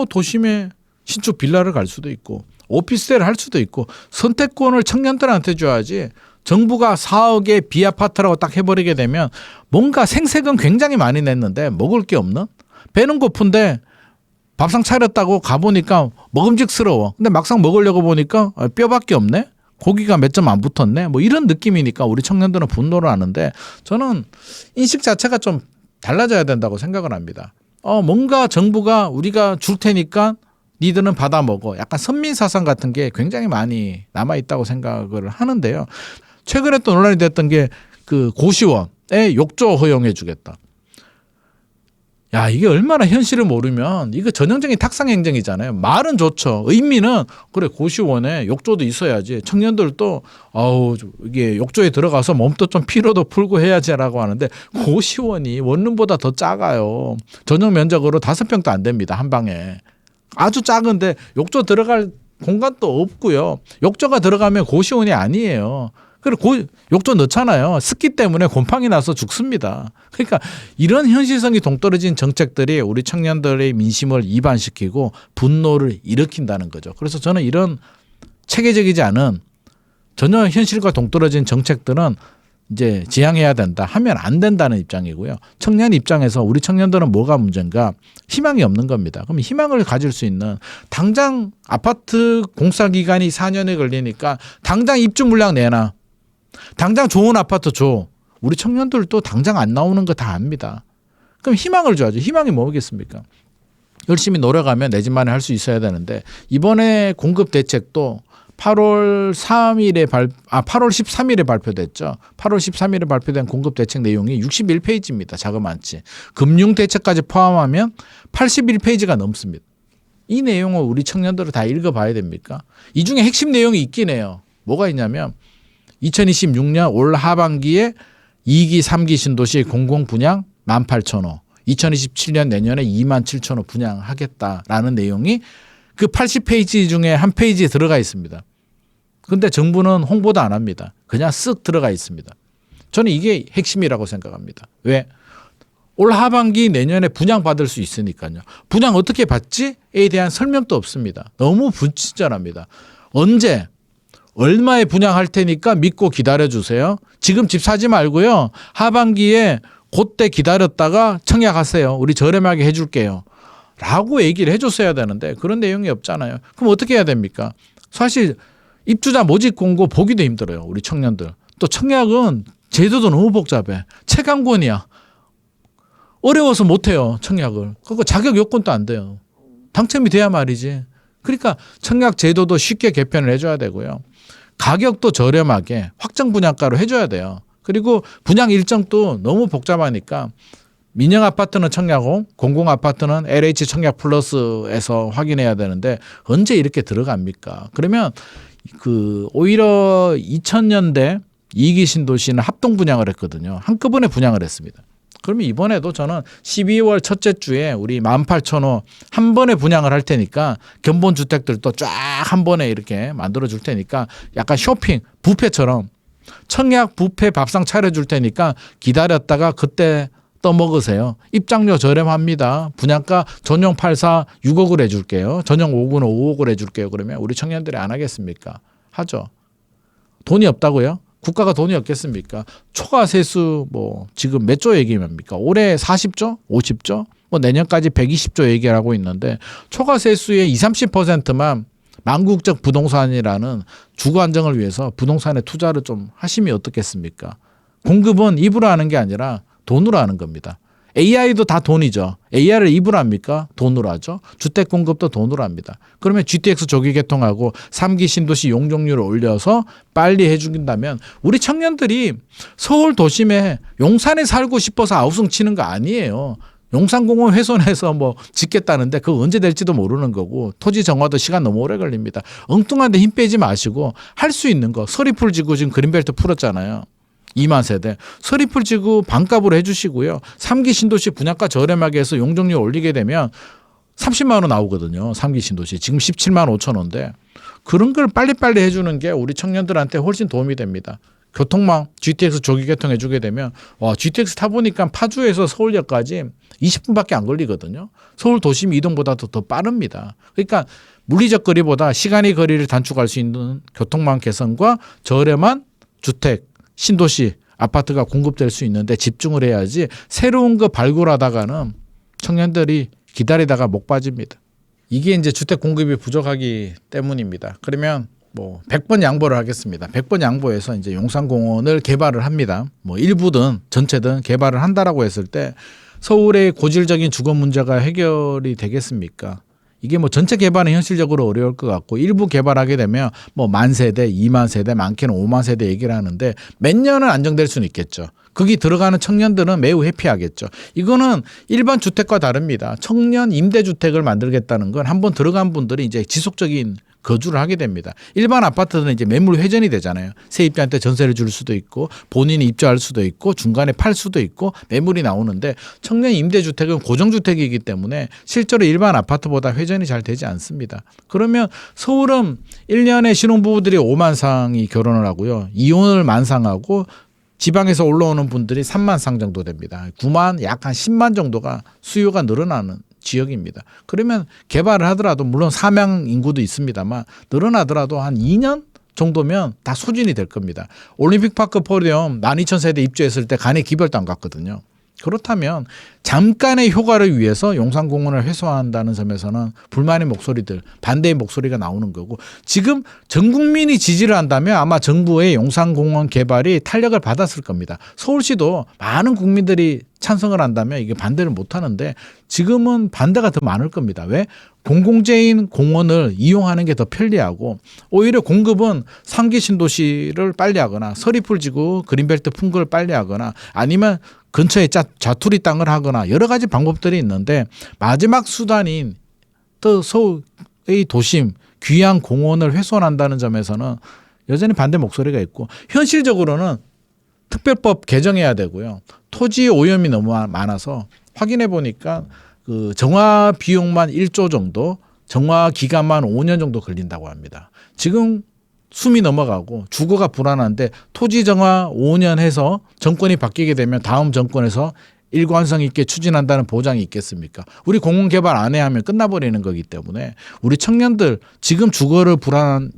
S1: 도심에 신축 빌라를 갈 수도 있고 오피스텔을 할 수도 있고 선택권을 청년들한테 줘야지 정부가 4억의 B아파트라고 딱 해버리게 되면 뭔가 생색은 굉장히 많이 냈는데 먹을 게 없는 배는 고픈데 밥상 차렸다고 가보니까 먹음직스러워. 근데 막상 먹으려고 보니까 뼈밖에 없네. 고기가 몇 점 안 붙었네. 이런 느낌이니까 우리 청년들은 분노를 하는데 저는 인식 자체가 좀 달라져야 된다고 생각을 합니다. 뭔가 정부가 우리가 줄 테니까 니들은 받아 먹어. 약간 선민사상 같은 게 굉장히 많이 남아있다고 생각을 하는데요. 최근에 또 논란이 됐던 게 그 고시원에 욕조 허용해 주겠다. 야, 이게 얼마나 현실을 모르면 이거 전형적인 탁상행정이잖아요. 말은 좋죠. 의미는 그래 고시원에 욕조도 있어야지. 청년들도 이게 욕조에 들어가서 몸도 좀 피로도 풀고 해야지라고 하는데 고시원이 원룸보다 더 작아요. 전용 면적으로 5평도 안 됩니다. 한 방에. 아주 작은데 욕조 들어갈 공간도 없고요. 욕조가 들어가면 고시원이 아니에요. 그리고 욕조 넣잖아요. 습기 때문에 곰팡이 나서 죽습니다. 그러니까 이런 현실성이 동떨어진 정책들이 우리 청년들의 민심을 이반시키고 분노를 일으킨다는 거죠. 그래서 저는 이런 체계적이지 않은 전혀 현실과 동떨어진 정책들은 이제 지양해야 된다 하면 안 된다는 입장이고요. 청년 입장에서 우리 청년들은 뭐가 문제인가? 희망이 없는 겁니다. 그럼 희망을 가질 수 있는 당장 아파트 공사 기간이 4년에 걸리니까 당장 입주 물량 내놔. 당장 좋은 아파트 줘. 우리 청년들도 당장 안 나오는 거 다 압니다. 그럼 희망을 줘야죠. 희망이 뭐겠습니까? 열심히 노력하면 내 집만에 할 수 있어야 되는데 이번에 공급 대책도 8월 13일에 발표됐죠. 8월 13일에 발표된 공급 대책 내용이 61페이지입니다. 자그마치. 금융 대책까지 포함하면 81페이지가 넘습니다. 이 내용을 우리 청년들은 다 읽어봐야 됩니까? 이 중에 핵심 내용이 있긴 해요. 뭐가 있냐면 2026년 올 하반기에 2기, 3기 신도시 공공 분양 18,000호, 2027년 내년에 27,000호 분양하겠다라는 내용이 그 80페이지 중에 한 페이지에 들어가 있습니다. 그런데 정부는 홍보도 안 합니다. 그냥 쓱 들어가 있습니다. 저는 이게 핵심이라고 생각합니다. 왜? 올 하반기 내년에 분양받을 수 있으니까요. 분양 어떻게 받지에 대한 설명도 없습니다. 너무 불친절합니다. 언제 얼마에 분양할 테니까 믿고 기다려주세요. 지금 집 사지 말고요. 하반기에 그때 기다렸다가 청약하세요. 우리 저렴하게 해줄게요. 라고 얘기를 해줬어야 되는데 그런 내용이 없잖아요. 그럼 어떻게 해야 됩니까? 사실 입주자 모집 공고 보기도 힘들어요. 우리 청년들. 또 청약은 제도도 너무 복잡해. 채광권이야. 어려워서 못해요. 청약을. 그거 자격 요건도 안 돼요. 당첨이 돼야 말이지. 그러니까 청약 제도도 쉽게 개편을 해줘야 되고요. 가격도 저렴하게 확정 분양가로 해줘야 돼요. 그리고 분양 일정도 너무 복잡하니까 민영 아파트는 청약홈, 공공 아파트는 LH 청약 플러스에서 확인해야 되는데 언제 이렇게 들어갑니까? 그러면 오히려 2000년대 2기 신도시는 합동 분양을 했거든요. 한꺼번에 분양을 했습니다. 그러면 이번에도 저는 12월 첫째 주에 우리 18,000호 한 번에 분양을 할 테니까 견본 주택들도 쫙 한 번에 이렇게 만들어 줄 테니까 약간 쇼핑, 뷔페처럼 청약 뷔페 밥상 차려줄 테니까 기다렸다가 그때 떠먹으세요. 입장료 저렴합니다. 분양가 전용 84 6억을 해줄게요. 전용 5억은 5억을 해줄게요. 그러면 우리 청년들이 안 하겠습니까? 하죠. 돈이 없다고요? 국가가 돈이 없겠습니까? 초과 세수 지금 몇 조 얘기합니까? 올해 40조? 50조? 내년까지 120조 얘기하고 있는데 초과 세수의 20, 30%만 망국적 부동산이라는 주거 안정을 위해서 부동산에 투자를 좀 하시면 어떻겠습니까? 공급은 입으로 하는 게 아니라 돈으로 하는 겁니다. AI도 다 돈이죠. AI를 입으로 합니까? 돈으로 하죠. 주택 공급도 돈으로 합니다. 그러면 GTX 조기 개통하고 3기 신도시 용적률을 올려서 빨리 해준다면 우리 청년들이 서울 도심에 용산에 살고 싶어서 아우성 치는 거 아니에요. 용산공원 훼손해서 짓겠다는데 그거 언제 될지도 모르는 거고 토지 정화도 시간 너무 오래 걸립니다. 엉뚱한데 힘 빼지 마시고 할 수 있는 거 서리풀 지구 지금 그린벨트 풀었잖아요. 2만 세대. 서리풀 지구 반값으로 해주시고요. 3기 신도시 분양가 저렴하게 해서 용적률 올리게 되면 30만 원 나오거든요. 3기 신도시. 지금 17만 5천 원인데 그런 걸 빨리빨리 해주는 게 우리 청년들한테 훨씬 도움이 됩니다. 교통망 GTX 조기 개통해 주게 되면 GTX 타보니까 파주에서 서울역까지 20분밖에 안 걸리거든요. 서울 도심 이동보다도 더 빠릅니다. 그러니까 물리적 거리보다 시간의 거리를 단축할 수 있는 교통망 개선과 저렴한 주택 신도시 아파트가 공급될 수 있는데 집중을 해야지 새로운 거 발굴하다가는 청년들이 기다리다가 목 빠집니다. 이게 이제 주택 공급이 부족하기 때문입니다. 그러면 100번 양보를 하겠습니다. 100번 양보해서 이제 용산공원을 개발을 합니다. 일부든 전체든 개발을 한다라고 했을 때 서울의 고질적인 주거 문제가 해결이 되겠습니까? 이게 전체 개발은 현실적으로 어려울 것 같고 일부 개발하게 되면 10,000세대, 20,000세대, 많게는 50,000세대 얘기를 하는데 몇 년은 안정될 수는 있겠죠. 거기 들어가는 청년들은 매우 해피하겠죠. 이거는 일반 주택과 다릅니다. 청년 임대주택을 만들겠다는 건 한번 들어간 분들이 이제 지속적인 거주를 하게 됩니다. 일반 아파트는 이제 매물 회전이 되잖아요. 세입자한테 전세를 줄 수도 있고 본인이 입주할 수도 있고 중간에 팔 수도 있고 매물이 나오는데 청년 임대주택은 고정주택이기 때문에 실제로 일반 아파트보다 회전이 잘 되지 않습니다. 그러면 서울은 1년에 신혼부부들이 5만 쌍이 결혼을 하고요. 이혼을 만상하고 지방에서 올라오는 분들이 3만 쌍 정도 됩니다. 9만 약 한 10만 정도가 수요가 늘어나는 지역입니다. 그러면 개발을 하더라도 물론 사망 인구도 있습니다만 늘어나더라도 한 2년 정도면 다 소진이 될 겁니다. 올림픽파크 포럼 12,000세대 입주했을 때 간에 기별도 안 갔거든요. 그렇다면 잠깐의 효과를 위해서 용산공원을 회수한다는 점에서는 불만의 목소리들, 반대의 목소리가 나오는 거고, 지금 전 국민이 지지를 한다면 아마 정부의 용산공원 개발이 탄력을 받았을 겁니다. 서울시도 많은 국민들이 찬성을 한다면 이게 반대를 못 하는데 지금은 반대가 더 많을 겁니다. 왜? 공공재인 공원을 이용하는 게 더 편리하고, 오히려 공급은 상기 신도시를 빨리 하거나 서리풀지구 그린벨트 풍구를 빨리 하거나 아니면 근처에 자투리 땅을 하거나 여러 가지 방법들이 있는데, 마지막 수단인 또 서울의 도심 귀한 공원을 훼손한다는 점에서는 여전히 반대 목소리가 있고, 현실적으로는 특별법 개정해야 되고요. 토지 오염이 너무 많아서 확인해 보니까 그 정화 비용만 1조 정도, 정화 기간만 5년 정도 걸린다고 합니다. 지금 숨이 넘어가고 주거가 불안한데 토지 정화 5년 해서 정권이 바뀌게 되면 다음 정권에서 일관성 있게 추진한다는 보장이 있겠습니까? 우리 공원 개발 안 해 하면 끝나버리는 거기 때문에 우리 청년들, 지금 주거를 불안한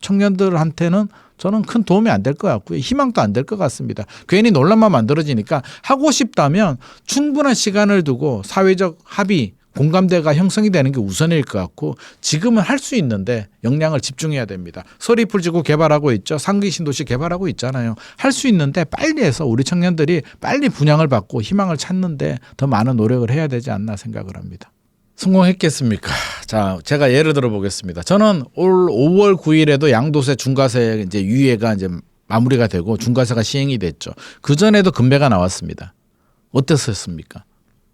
S1: 청년들한테는 저는 큰 도움이 안 될 것 같고요. 희망도 안 될 것 같습니다. 괜히 논란만 만들어지니까 하고 싶다면 충분한 시간을 두고 사회적 합의, 공감대가 형성이 되는 게 우선일 것 같고, 지금은 할 수 있는데 역량을 집중해야 됩니다. 서리풀지구 개발하고 있죠. 상기 신도시 개발하고 있잖아요. 할 수 있는데 빨리 해서 우리 청년들이 빨리 분양을 받고 희망을 찾는데 더 많은 노력을 해야 되지 않나 생각을 합니다. 성공했겠습니까? 자, 제가 예를 들어 보겠습니다. 저는 올 5월 9일에도 양도세 중과세 이제 유예가 이제 마무리가 되고 중과세가 시행이 됐죠. 그 전에도 금배가 나왔습니다. 어땠습니까?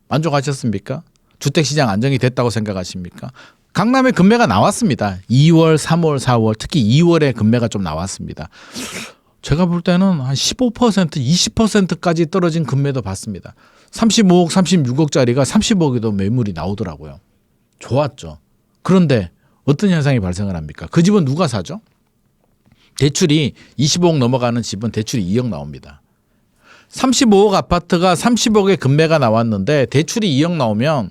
S1: 만족하셨습니까? 주택시장 안정이 됐다고 생각하십니까? 강남에 금매가 나왔습니다. 2월, 3월, 4월, 특히 2월에 금매가 좀 나왔습니다. 제가 볼 때는 한 15%, 20%까지 떨어진 금매도 봤습니다. 35억, 36억짜리가 30억에도 매물이 나오더라고요. 좋았죠. 그런데 어떤 현상이 발생을 합니까? 그 집은 누가 사죠? 대출이 25억 넘어가는 집은 대출이 2억 나옵니다. 35억 아파트가 30억에 금매가 나왔는데 대출이 2억 나오면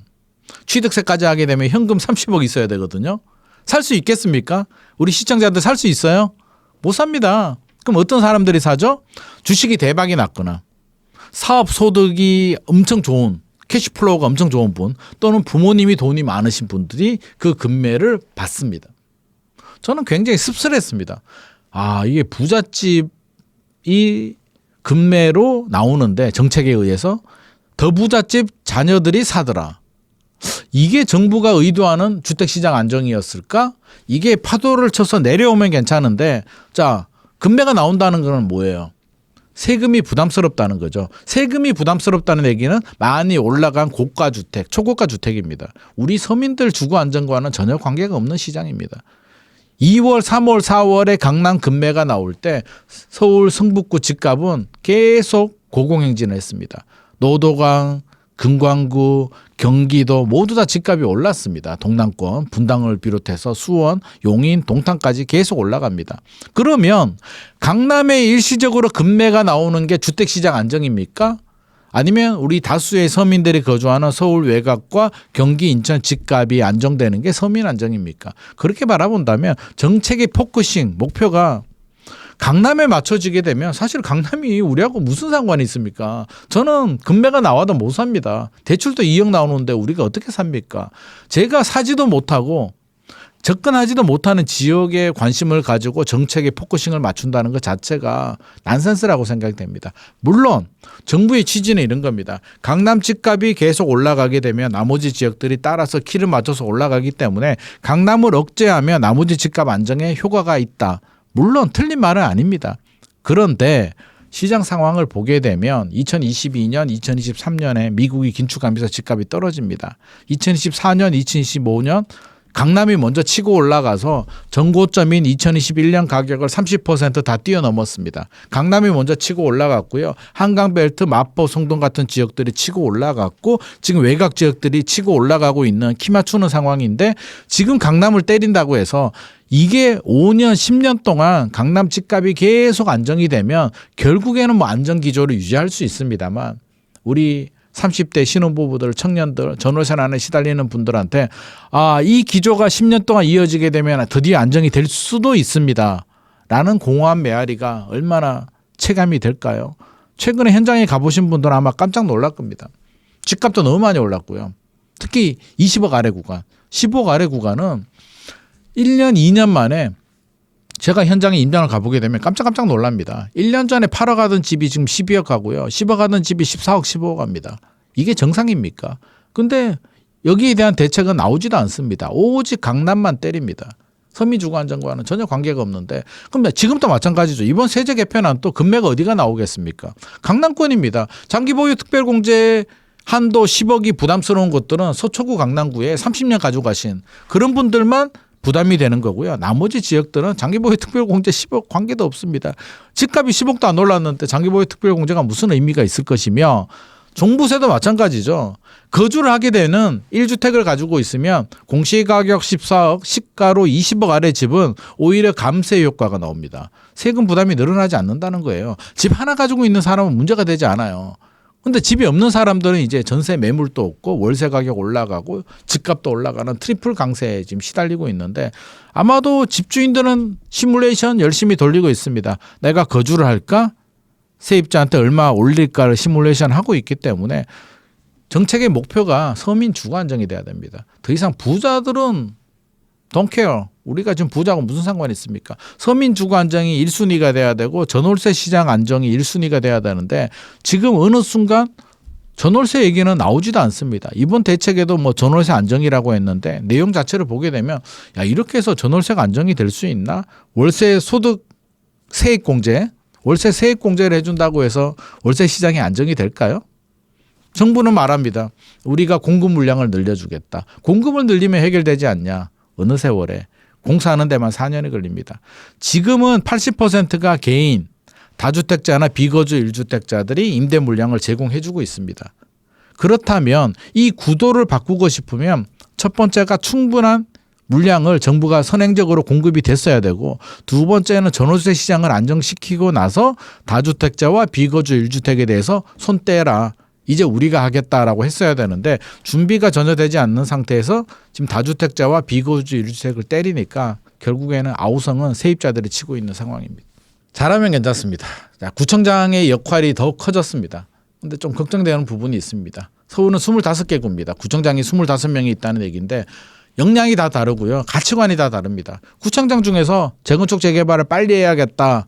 S1: 취득세까지 하게 되면 현금 30억 있어야 되거든요. 살 수 있겠습니까? 우리 시청자들 살 수 있어요? 못 삽니다. 그럼 어떤 사람들이 사죠? 주식이 대박이 났거나 사업 소득이 엄청 좋은, 캐시플로우가 엄청 좋은 분, 또는 부모님이 돈이 많으신 분들이 그 금매를 받습니다. 저는 굉장히 씁쓸했습니다. 아, 이게 부잣집이 금매로 나오는데 정책에 의해서 더 부잣집 자녀들이 사더라. 이게 정부가 의도하는 주택시장 안정이었을까? 이게 파도를 쳐서 내려오면 괜찮은데, 자, 금매가 나온다는 건 뭐예요? 세금이 부담스럽다는 거죠. 세금이 부담스럽다는 얘기는 많이 올라간 고가주택, 초고가 주택입니다. 우리 서민들 주거 안정과는 전혀 관계가 없는 시장입니다. 2월, 3월, 4월에 강남 금매가 나올 때 서울 성북구 집값은 계속 고공행진을 했습니다. 노도강, 금광구, 경기도 모두 다 집값이 올랐습니다. 동남권, 분당을 비롯해서 수원, 용인, 동탄까지 계속 올라갑니다. 그러면 강남에 일시적으로 금매가 나오는 게 주택시장 안정입니까? 아니면 우리 다수의 서민들이 거주하는 서울 외곽과 경기, 인천 집값이 안정되는 게 서민 안정입니까? 그렇게 바라본다면 정책의 포커싱, 목표가 강남에 맞춰지게 되면 사실 강남이 우리하고 무슨 상관이 있습니까? 저는 금매가 나와도 못 삽니다. 대출도 2억 나오는데 우리가 어떻게 삽니까? 제가 사지도 못하고 접근하지도 못하는 지역에 관심을 가지고 정책의 포커싱을 맞춘다는 것 자체가 난센스라고 생각됩니다. 물론 정부의 취지는 이런 겁니다. 강남 집값이 계속 올라가게 되면 나머지 지역들이 따라서 키를 맞춰서 올라가기 때문에 강남을 억제하면 나머지 집값 안정에 효과가 있다. 물론 틀린 말은 아닙니다. 그런데 시장 상황을 보게 되면 2022년, 2023년에 미국이 긴축하면서 집값이 떨어집니다. 2024년, 2025년 강남이 먼저 치고 올라가서 전고점인 2021년 가격을 30% 뛰어넘었습니다. 강남이 먼저 치고 올라갔고요. 한강벨트, 마포, 송동 같은 지역들이 치고 올라갔고 지금 외곽 지역들이 치고 올라가고 있는 키 맞추는 상황인데, 지금 강남을 때린다고 해서 이게 5년, 10년 동안 강남 집값이 계속 안정이 되면 결국에는 뭐 안정 기조를 유지할 수 있습니다만, 우리 30대 신혼부부들, 청년들, 전월세 안에 시달리는 분들한테 이 기조가 10년 동안 이어지게 되면 드디어 안정이 될 수도 있습니다 라는 공허한 메아리가 얼마나 체감이 될까요? 최근에 현장에 가보신 분들은 아마 깜짝 놀랄 겁니다. 집값도 너무 많이 올랐고요. 특히 20억 아래 구간, 15억 아래 구간은 1년, 2년 만에 제가 현장에 임장을 가보게 되면 깜짝 놀랍니다. 1년 전에 8억 하던 집이 지금 12억 하고요. 10억 하던 집이 14억, 15억 합니다. 이게 정상입니까? 근데 여기에 대한 대책은 나오지도 않습니다. 오직 강남만 때립니다. 서민주거안정과는 전혀 관계가 없는데 그럼 지금도 마찬가지죠. 이번 세제 개편안 또 금매가 어디가 나오겠습니까? 강남권입니다. 장기보유 특별공제 한도 10억이 부담스러운 곳들은 서초구 강남구에 30년 가져가신 그런 분들만 부담이 되는 거고요. 나머지 지역들은 장기보유 특별공제 10억 관계도 없습니다. 집값이 10억도 안 올랐는데 장기보유 특별공제가 무슨 의미가 있을 것이며 종부세도 마찬가지죠. 거주를 하게 되는 1주택을 가지고 있으면 공시가격 14억, 시가로 20억 아래 집은 오히려 감세 효과가 나옵니다. 세금 부담이 늘어나지 않는다는 거예요. 집 하나 가지고 있는 사람은 문제가 되지 않아요. 근데 집이 없는 사람들은 이제 전세 매물도 없고 월세 가격 올라가고 집값도 올라가는 트리플 강세에 지금 시달리고 있는데 아마도 집주인들은 시뮬레이션 열심히 돌리고 있습니다. 내가 거주를 할까? 세입자한테 얼마 올릴까를 시뮬레이션 하고 있기 때문에 정책의 목표가 서민 주거 안정이 돼야 됩니다. 더 이상 부자들은 don't care. 우리가 지금 부자하고 무슨 상관이 있습니까? 서민 주거 안정이 1순위가 돼야 되고 전월세 시장 안정이 1순위가 돼야 되는데 지금 어느 순간 전월세 얘기는 나오지도 않습니다. 이번 대책에도 뭐 전월세 안정이라고 했는데 내용 자체를 보게 되면 야 이렇게 해서 전월세가 안정이 될 수 있나? 월세 소득 세액 공제 월세 세액 공제를 해준다고 해서 월세 시장이 안정이 될까요? 정부는 말합니다. 우리가 공급 물량을 늘려주겠다. 공급을 늘리면 해결되지 않냐. 어느 세월에. 공사하는 데만 4년이 걸립니다. 지금은 80%가 개인, 다주택자나 비거주 1주택자들이 임대 물량을 제공해주고 있습니다. 그렇다면 이 구도를 바꾸고 싶으면 첫 번째가 충분한 물량을 정부가 선행적으로 공급이 됐어야 되고 두 번째는 전월세 시장을 안정시키고 나서 다주택자와 비거주 1주택에 대해서 손 떼라. 이제 우리가 하겠다라고 했어야 되는데 준비가 전혀 되지 않는 상태에서 지금 다주택자와 비거주 1주택을 때리니까 결국에는 아우성은 세입자들이 치고 있는 상황입니다. 잘하면 괜찮습니다. 자, 구청장의 역할이 더욱 커졌습니다. 근데 좀 걱정되는 부분이 있습니다. 서울은 25개 구입니다. 구청장이 25명이 있다는 얘기인데 역량이 다 다르고요. 가치관이 다 다릅니다. 구청장 중에서 재건축 재개발을 빨리 해야겠다라는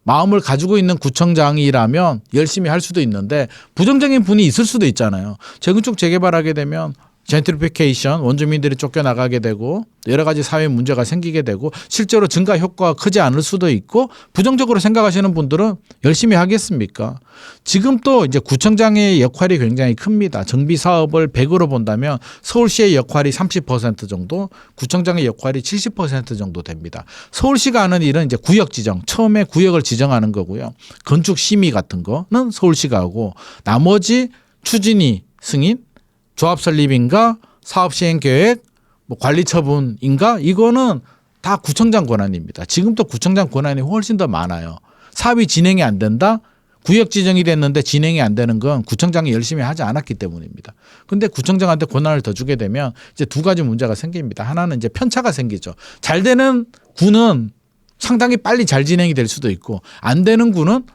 S1: 마음을 가지고 있는 구청장이라면 열심히 할 수도 있는데 부정적인 분이 있을 수도 있잖아요. 재건축 재개발하게 되면 젠트리피케이션, 원주민들이 쫓겨나가게 되고 여러 가지 사회 문제가 생기게 되고 실제로 증가 효과가 크지 않을 수도 있고 부정적으로 생각하시는 분들은 열심히 하겠습니까? 지금 또 이제 구청장의 역할이 굉장히 큽니다. 정비 사업을 100으로 본다면 서울시의 역할이 30% 정도, 구청장의 역할이 70% 정도 됩니다. 서울시가 하는 일은 이제 구역 지정, 처음에 구역을 지정하는 거고요. 건축 심의 같은 거는 서울시가 하고 나머지 추진위, 승인, 조합 설립인가 사업 시행 계획 뭐 관리 처분인가 이거는 다 구청장 권한입니다. 지금도 구청장 권한이 훨씬 더 많아요. 사업이 진행이 안 된다? 구역 지정이 됐는데 진행이 안 되는 건 구청장이 열심히 하지 않았기 때문입니다. 그런데 구청장한테 권한을 더 주게 되면 이제 두 가지 문제가 생깁니다. 하나는 이제 편차가 생기죠. 잘 되는 구는 상당히 빨리 잘 진행이 될 수도 있고 안 되는 구는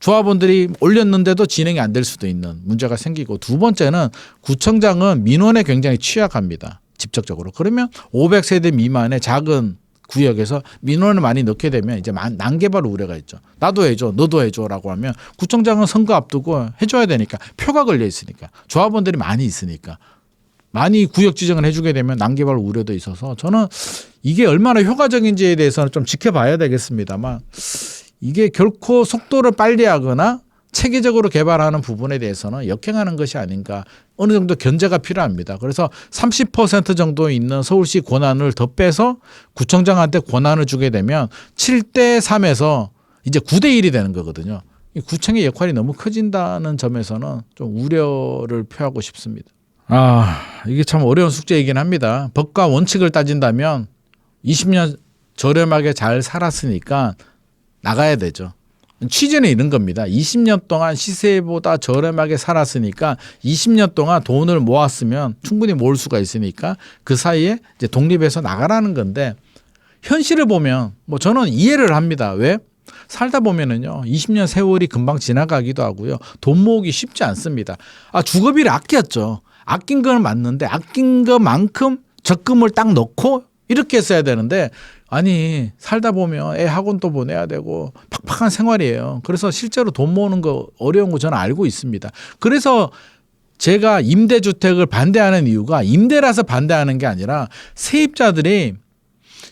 S1: 조합원들이 올렸는데도 진행이 안 될 수도 있는 문제가 생기고 두 번째는 구청장은 민원에 굉장히 취약합니다. 직접적으로. 그러면 500세대 미만의 작은 구역에서 민원을 많이 넣게 되면 이제 난개발 우려가 있죠. 나도 해줘, 너도 해줘라고 하면 구청장은 선거 앞두고 해줘야 되니까 표가 걸려 있으니까 조합원들이 많이 있으니까 많이 구역 지정을 해주게 되면 난개발 우려도 있어서 저는 이게 얼마나 효과적인지에 대해서는 좀 지켜봐야 되겠습니다만 이게 결코 속도를 빨리 하거나 체계적으로 개발하는 부분에 대해서는 역행하는 것이 아닌가 어느 정도 견제가 필요합니다. 그래서 30% 정도 있는 서울시 권한을 더 빼서 구청장한테 권한을 주게 되면 7대3에서 이제 9대1이 되는 거거든요. 이 구청의 역할이 너무 커진다는 점에서는 좀 우려를 표하고 싶습니다. 이게 참 어려운 숙제이긴 합니다. 법과 원칙을 따진다면 20년 저렴하게 잘 살았으니까 나가야 되죠. 취지는 이런 겁니다. 20년 동안 시세보다 저렴하게 살았으니까 20년 동안 돈을 모았으면 충분히 모을 수가 있으니까 그 사이에 이제 독립해서 나가라는 건데 현실을 보면 뭐 저는 이해를 합니다. 왜? 살다 보면은요 20년 세월이 금방 지나가기도 하고요. 돈 모으기 쉽지 않습니다. 주거비를 아꼈죠. 아낀 건 맞는데 아낀 것만큼 적금을 딱 넣고 이렇게 했어야 되는데 아니 살다 보면 애 학원도 보내야 되고 팍팍한 생활이에요. 그래서 실제로 돈 모으는 거 어려운 거 저는 알고 있습니다. 그래서 제가 임대주택을 반대하는 이유가 임대라서 반대하는 게 아니라 세입자들이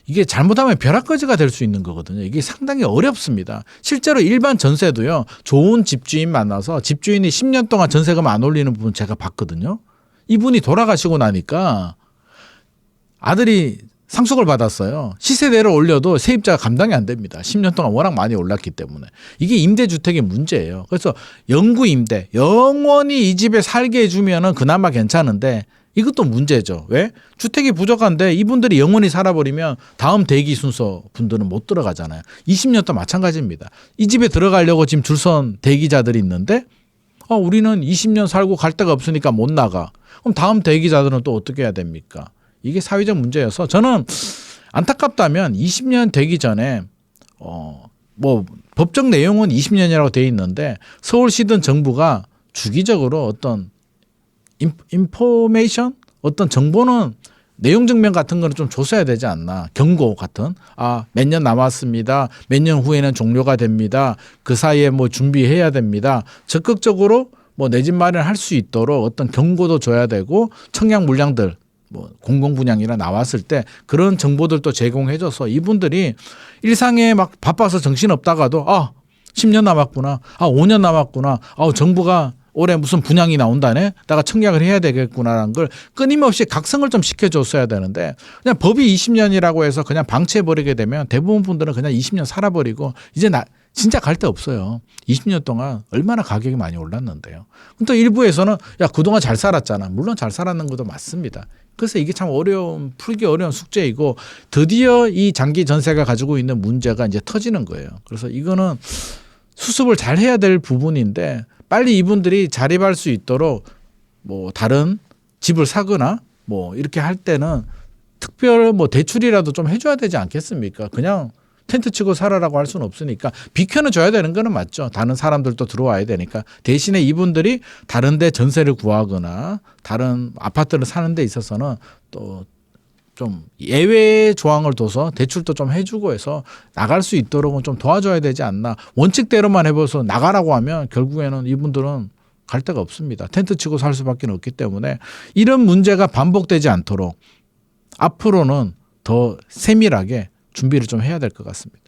S1: 이게 잘못하면 벼락거지가 될 수 있는 거거든요. 이게 상당히 어렵습니다. 실제로 일반 전세도요. 좋은 집주인 만나서 집주인이 10년 동안 전세금 안 올리는 부분 제가 봤거든요. 이분이 돌아가시고 나니까 아들이 상속을 받았어요. 시세대로 올려도 세입자가 감당이 안 됩니다. 10년 동안 워낙 많이 올랐기 때문에. 이게 임대주택의 문제예요. 그래서 영구 임대, 영원히 이 집에 살게 해주면은 그나마 괜찮은데 이것도 문제죠. 왜? 주택이 부족한데 이분들이 영원히 살아버리면 다음 대기 순서 분들은 못 들어가잖아요. 20년도 마찬가지입니다. 이 집에 들어가려고 지금 줄선 대기자들이 있는데 우리는 20년 살고 갈 데가 없으니까 못 나가. 그럼 다음 대기자들은 또 어떻게 해야 됩니까? 이게 사회적 문제여서 저는 안타깝다면 20년 되기 전에 뭐 법적 내용은 20년이라고 돼 있는데 서울시든 정부가 주기적으로 어떤 인포메이션 어떤 정보는 내용 증명 같은 거는 좀 줬어야 되지 않나. 경고 같은 몇 년 남았습니다. 몇 년 후에는 종료가 됩니다. 그 사이에 뭐 준비해야 됩니다. 적극적으로 뭐 내 집 마련할 수 있도록 어떤 경고도 줘야 되고 청약 물량들 뭐 공공분양이나 나왔을 때 그런 정보들도 제공해줘서 이분들이 일상에 막 바빠서 정신없다가도 10년 남았구나. 5년 남았구나. 정부가 올해 무슨 분양이 나온다네. 내가 청약을 해야 되겠구나라는 걸 끊임없이 각성을 좀 시켜줬어야 되는데 그냥 법이 20년이라고 해서 그냥 방치해버리게 되면 대부분 분들은 그냥 20년 살아버리고 이제 진짜 갈 데 없어요. 20년 동안 얼마나 가격이 많이 올랐는데요. 또 일부에서는 그동안 잘 살았잖아. 물론 잘 살았는 것도 맞습니다. 그래서 이게 참 풀기 어려운 숙제이고 드디어 이 장기 전세가 가지고 있는 문제가 이제 터지는 거예요. 그래서 이거는 수습을 잘 해야 될 부분인데 빨리 이분들이 자립할 수 있도록 뭐 다른 집을 사거나 뭐 이렇게 할 때는 특별 뭐 대출이라도 좀 해줘야 되지 않겠습니까? 그냥 텐트 치고 살아라고 할 수는 없으니까 비켜는 줘야 되는 거는 맞죠. 다른 사람들도 들어와야 되니까. 대신에 이분들이 다른 데 전세를 구하거나 다른 아파트를 사는 데 있어서는 또 좀 예외 조항을 둬서 대출도 좀 해주고 해서 나갈 수 있도록은 좀 도와줘야 되지 않나. 원칙대로만 해봐서 나가라고 하면 결국에는 이분들은 갈 데가 없습니다. 텐트 치고 살 수밖에 없기 때문에 이런 문제가 반복되지 않도록 앞으로는 더 세밀하게 준비를 좀 해야 될 것 같습니다.